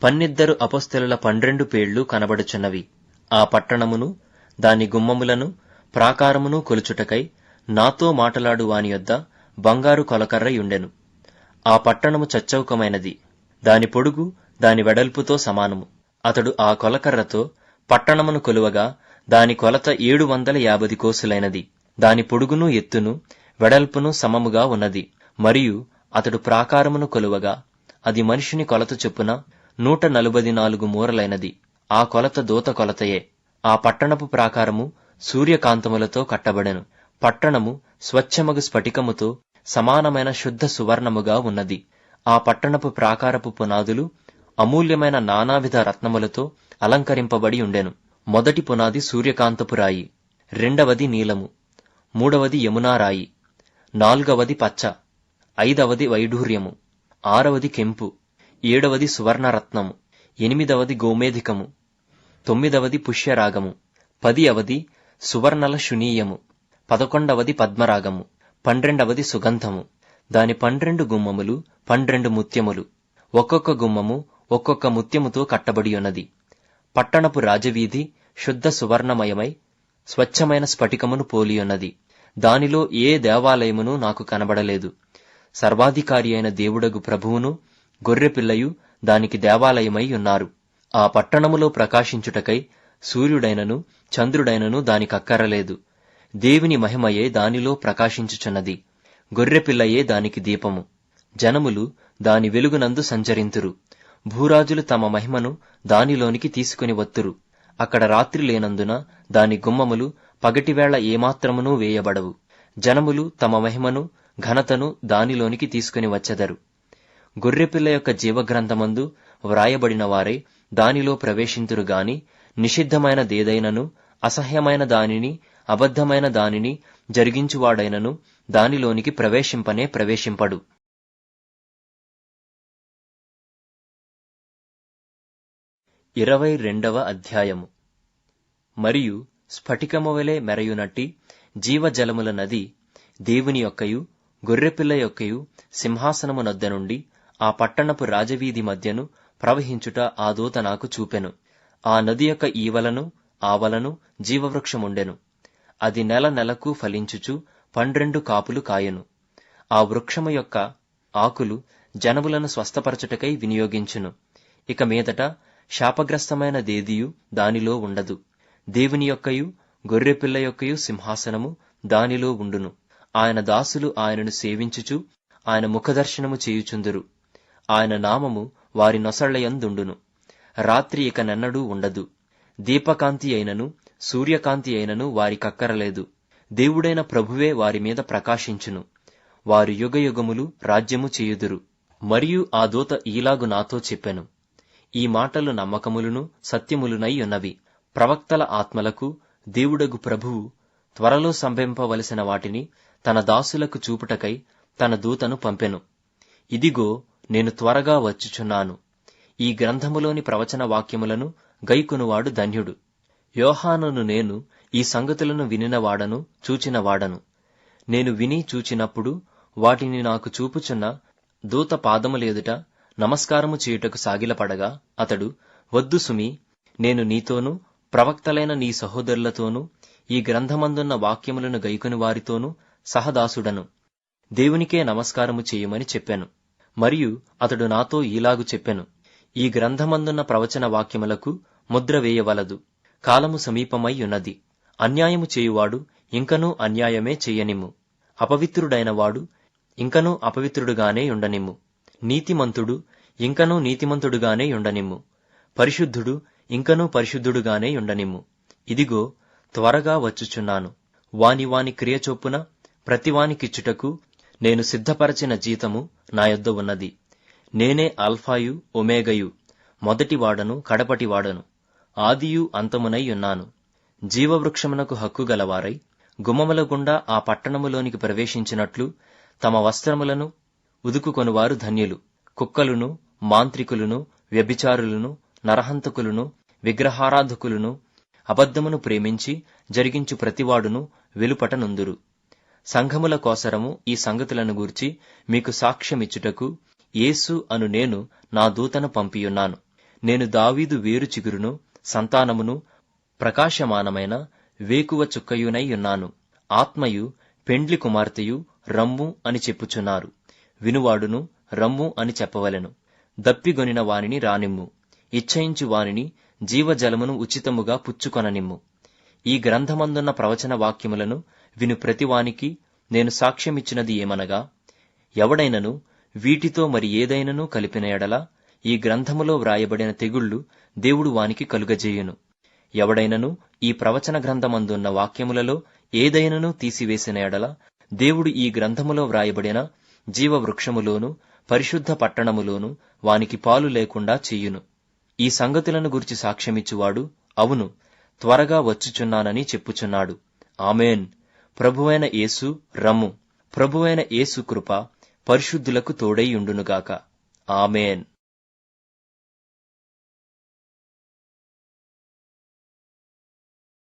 12 అపొస్తలుల 12 పేళ్లు కనబడుచున్నవి. ఆ పట్టణమును, దాని గుమ్మములను, ప్రాకారమును కొలుచుటకై నాతో మాటలాడు వాని యొద్ద బంగారు కొలకర్రయుండెను. ఆ పట్టణము చచ్చౌకమైనది, దాని పొడుగు దాని వెడల్పుతో సమానము. అతడు ఆ కొలకర్రతో పట్టణమును కొలువగా దాని కొలత 750 కోసులైనది. దాని పొడుగును ఎత్తును వెడల్పును సమముగా ఉన్నది. మరియు అతడు ప్రాకారమును కొలువగా అది మనిషిని కొలత చొప్పున 144 మూరలైనది. ఆ కొలత దూత కొలతయే. ఆ పట్టణపు ప్రాకారము సూర్యకాంతములతో కట్టబడెను. పట్టణము స్వచ్ఛమగు స్ఫటికముతో సమానమైన శుద్ధ సువర్ణముగా ఉన్నది. ఆ పట్టణపు ప్రాకారపు పునాదులు అమూల్యమైన నానావిధ రత్నములతో అలంకరింపబడి ఉండెను. మొదటి పునాది సూర్యకాంతపు రాయి, రెండవది నీలము, మూడవది యమునా రాయి, నాల్గవది పచ్చ, ఐదవది వైఢూర్యము, ఆరవది కెంపు, ఏడవది సువర్ణరత్నము, ఎనిమిదవది గోమేధికము, తొమ్మిదవది పుష్యరాగము, 10వది సువర్ణల శునీయము, 11వది పద్మరాగము, 12వది సుగంధము. దాని 12 గుమ్మములు 12 ముత్యములు, ఒక్కొక్క గుమ్మము ఒక్కొక్క ముత్యముతో కట్టబడి ఉన్నది. పట్టణపు రాజవీధి శుద్ధ సువర్ణమయమై స్వచ్ఛమైన స్ఫటికమును పోలియున్నది. దానిలో ఏ దేవాలయమును నాకు కనబడలేదు. సర్వాధికారి అయిన దేవుడగు ప్రభువును గొర్రెపిల్లయు దానికి దేవాలయమై ఉన్నారు. ఆ పట్టణములో ప్రకాశించుటకై సూర్యుడైనను చంద్రుడైనను దానికక్కరలేదు. దేవుని మహిమయే దానిలో ప్రకాశించుచున్నది. గొర్రెపిల్లయే దానికి దీపము. జనములు దాని వెలుగునందు సంచరింతురు. భూరాజులు తమ మహిమను దానిలోనికి తీసుకుని వత్తురు. అక్కడ రాత్రి లేనందున దాని గుమ్మములు పగటివేళ ఏమాత్రమునూ వేయబడవు. జనములు తమ మహిమను ఘనతను దానిలోనికి తీసుకుని వచ్చెదరు. గొర్రెపిల్ల యొక్క జీవగ్రంథమందు వ్రాయబడిన వారే దానిలో ప్రవేశింతురు గాని నిషిద్ధమైన దేదైనను అసహ్యమైన దానిని అబద్ధమైన దానిని జరిగించువాడైనను దానిలోనికి ప్రవేశింపనే ప్రవేశింపడు. 22వ అధ్యాయము. మరియు స్ఫటికము వలె మెరయునట్టి జీవజలముల నది దేవుని యొక్కయు గొర్రెపిల్ల యొక్కయు సింహాసనము నొద్ద నుండి ఆ పట్టణపు రాజవీధి మధ్యను ప్రవహించుట ఆ దూత నాకు చూపెను. ఆ నది యొక్క ఈవలను ఆవలను జీవవృక్షముండెను. అది నెల నెలకు ఫలించుచు 12 కాపులు కాయెను. ఆ వృక్షము యొక్క ఆకులు జనములను స్వస్థపరచుటకై వినియోగించును. ఇక మీదట శాపగ్రస్తమైన దేదియు దానిలో ఉండదు. దేవుని యొక్కయు గొర్రెపిల్ల యొక్కయు సింహాసనము దానిలో ఉండును. ఆయన దాసులు ఆయనను సేవించుచు ఆయన ముఖదర్శనము చేయుచుందురు. ఆయన నామము వారి నొసళ్లయందుండును. రాత్రి ఇక నెన్నడూ ఉండదు. దీపకాంతి అయినను సూర్యకాంతి అయినను వారికక్కరలేదు. దేవుడైన ప్రభువే వారి మీద ప్రకాశించును. వారు యుగయుగములు రాజ్యము చేయుదురు. మరియు ఆ దూత ఈలాగు నాతో చెప్పెను, ఈ మాటలు నమ్మకములును సత్యములునై ఉన్నవి. ప్రవక్తల ఆత్మలకు దేవుడగు ప్రభువు త్వరలో సంభవింపవలసిన వాటిని తన దాసులకు చూపుటకై తన దూతను పంపెను. ఇదిగో నేను త్వరగా వచ్చుచున్నాను. ఈ గ్రంథములోని ప్రవచన వాక్యములను గైకొనువాడు ధన్యుడు. యోహానును నేను ఈ సంగతులను వినినవాడను చూచినవాడను. నేను విని చూచినప్పుడు వాటిని నాకు చూపుచున్న దూత పాదములెదుట నమస్కారము చేయుటకు సాగిలపడగా అతడు, వద్దు సుమి, నేను నీతోనూ ప్రవక్తలైన నీ సహోదరులతోనూ ఈ గ్రంథమందున్న వాక్యములను గైకొని వారితోనూ సహదాసుడను. దేవునికే నమస్కారము చేయుమని చెప్పెను. మరియు అతడు నాతో ఈలాగు చెప్పెను, ఈ గ్రంథమందున్న ప్రవచన వాక్యములకు ముద్ర వేయవలదు. కాలము సమీపమై ఉన్నది. అన్యాయము చేయువాడు ఇంకనూ అన్యాయమే చెయ్యనిమ్ము. అపవిత్రుడైన వాడు ఇంకనూ అపవిత్రుడుగానే ఉండనిమ్ము. నీతిమంతుడు ఇంకనూ నీతిమంతుడుగానే ఉండనిమ్ము. పరిశుద్ధుడు ఇంకనూ పరిశుద్ధుడుగానే ఉండనిమ్ము. ఇదిగో త్వరగా వచ్చుచున్నాను. వాని వాని క్రియ చొప్పున ప్రతివానికిచ్చుటకు నేను సిద్ధపరచిన జీతము నా యొద్ద ఉన్నది. నేనే అల్ఫాయు ఒమేగయు, మొదటివాడను కడపటివాడను, ఆదియు అంతమునై ఉన్నాను. జీవవృక్షమునకు హక్కు గలవారై గుమ్మముల గుండా ఆ పట్టణములోనికి ప్రవేశించినట్లు తమ వస్త్రములను ఉదుకుకొనువారు ధన్యులు. కుక్కలును మాంత్రికులను వ్యభిచారులను నరహంతకులను విగ్రహారాధకులను అబద్ధమును ప్రేమించి జరిగించు ప్రతివాడును వెలుపట నుందురు. సంఘముల కోసరము ఈ సంగతులను గూర్చి మీకు సాక్ష్యమిచ్చుటకు యేసు అను నేను నా దూతను పంపియున్నాను. నేను దావీదు వేరు చిగురును సంతానమును ప్రకాశమానమైన వేకువ చుక్కయునై ఉన్నాను. ఆత్మయు పెండ్లి కుమార్తెయు రమ్ము అని చెప్పుచున్నారు. వినువాడును రమ్ము అని చెప్పవలెను. దప్పిగొనిన వానిని రానిమ్ము. ఇచ్చయించు వానిని జీవజలమును ఉచితముగా పుచ్చుకొననిమ్ము. ఈ గ్రంథమందున్న ప్రవచన వాక్యములను విను ప్రతివానికి నేను సాక్ష్యమిచ్చినది ఏమనగా, ఎవడైనను వీటితో మరి ఏదైనను కలిపిన ఎడల ఈ గ్రంథములో వ్రాయబడిన తెగుళ్లు దేవుడు వానికి కలుగజేయును. ఎవడైనను ఈ ప్రవచన గ్రంథమందున్న వాక్యములలో ఏదైనను తీసివేసిన ఎడల దేవుడు ఈ గ్రంథములో వ్రాయబడిన జీవవృక్షములోను పరిశుద్ధ పట్టణములోను వానికి పాలు లేకుండా చెయ్యును. ఈ సంగతులను గురించి సాక్ష్యమిచ్చువాడు అవును, త్వరగా వచ్చుచున్నానని చెప్పుచున్నాడు. ఆమేన్. ప్రభువైన యేసు రమ్ము. ప్రభువైన యేసు కృప పరిశుద్ధులకు తోడై ఉండునుగాక. ఆమేన్.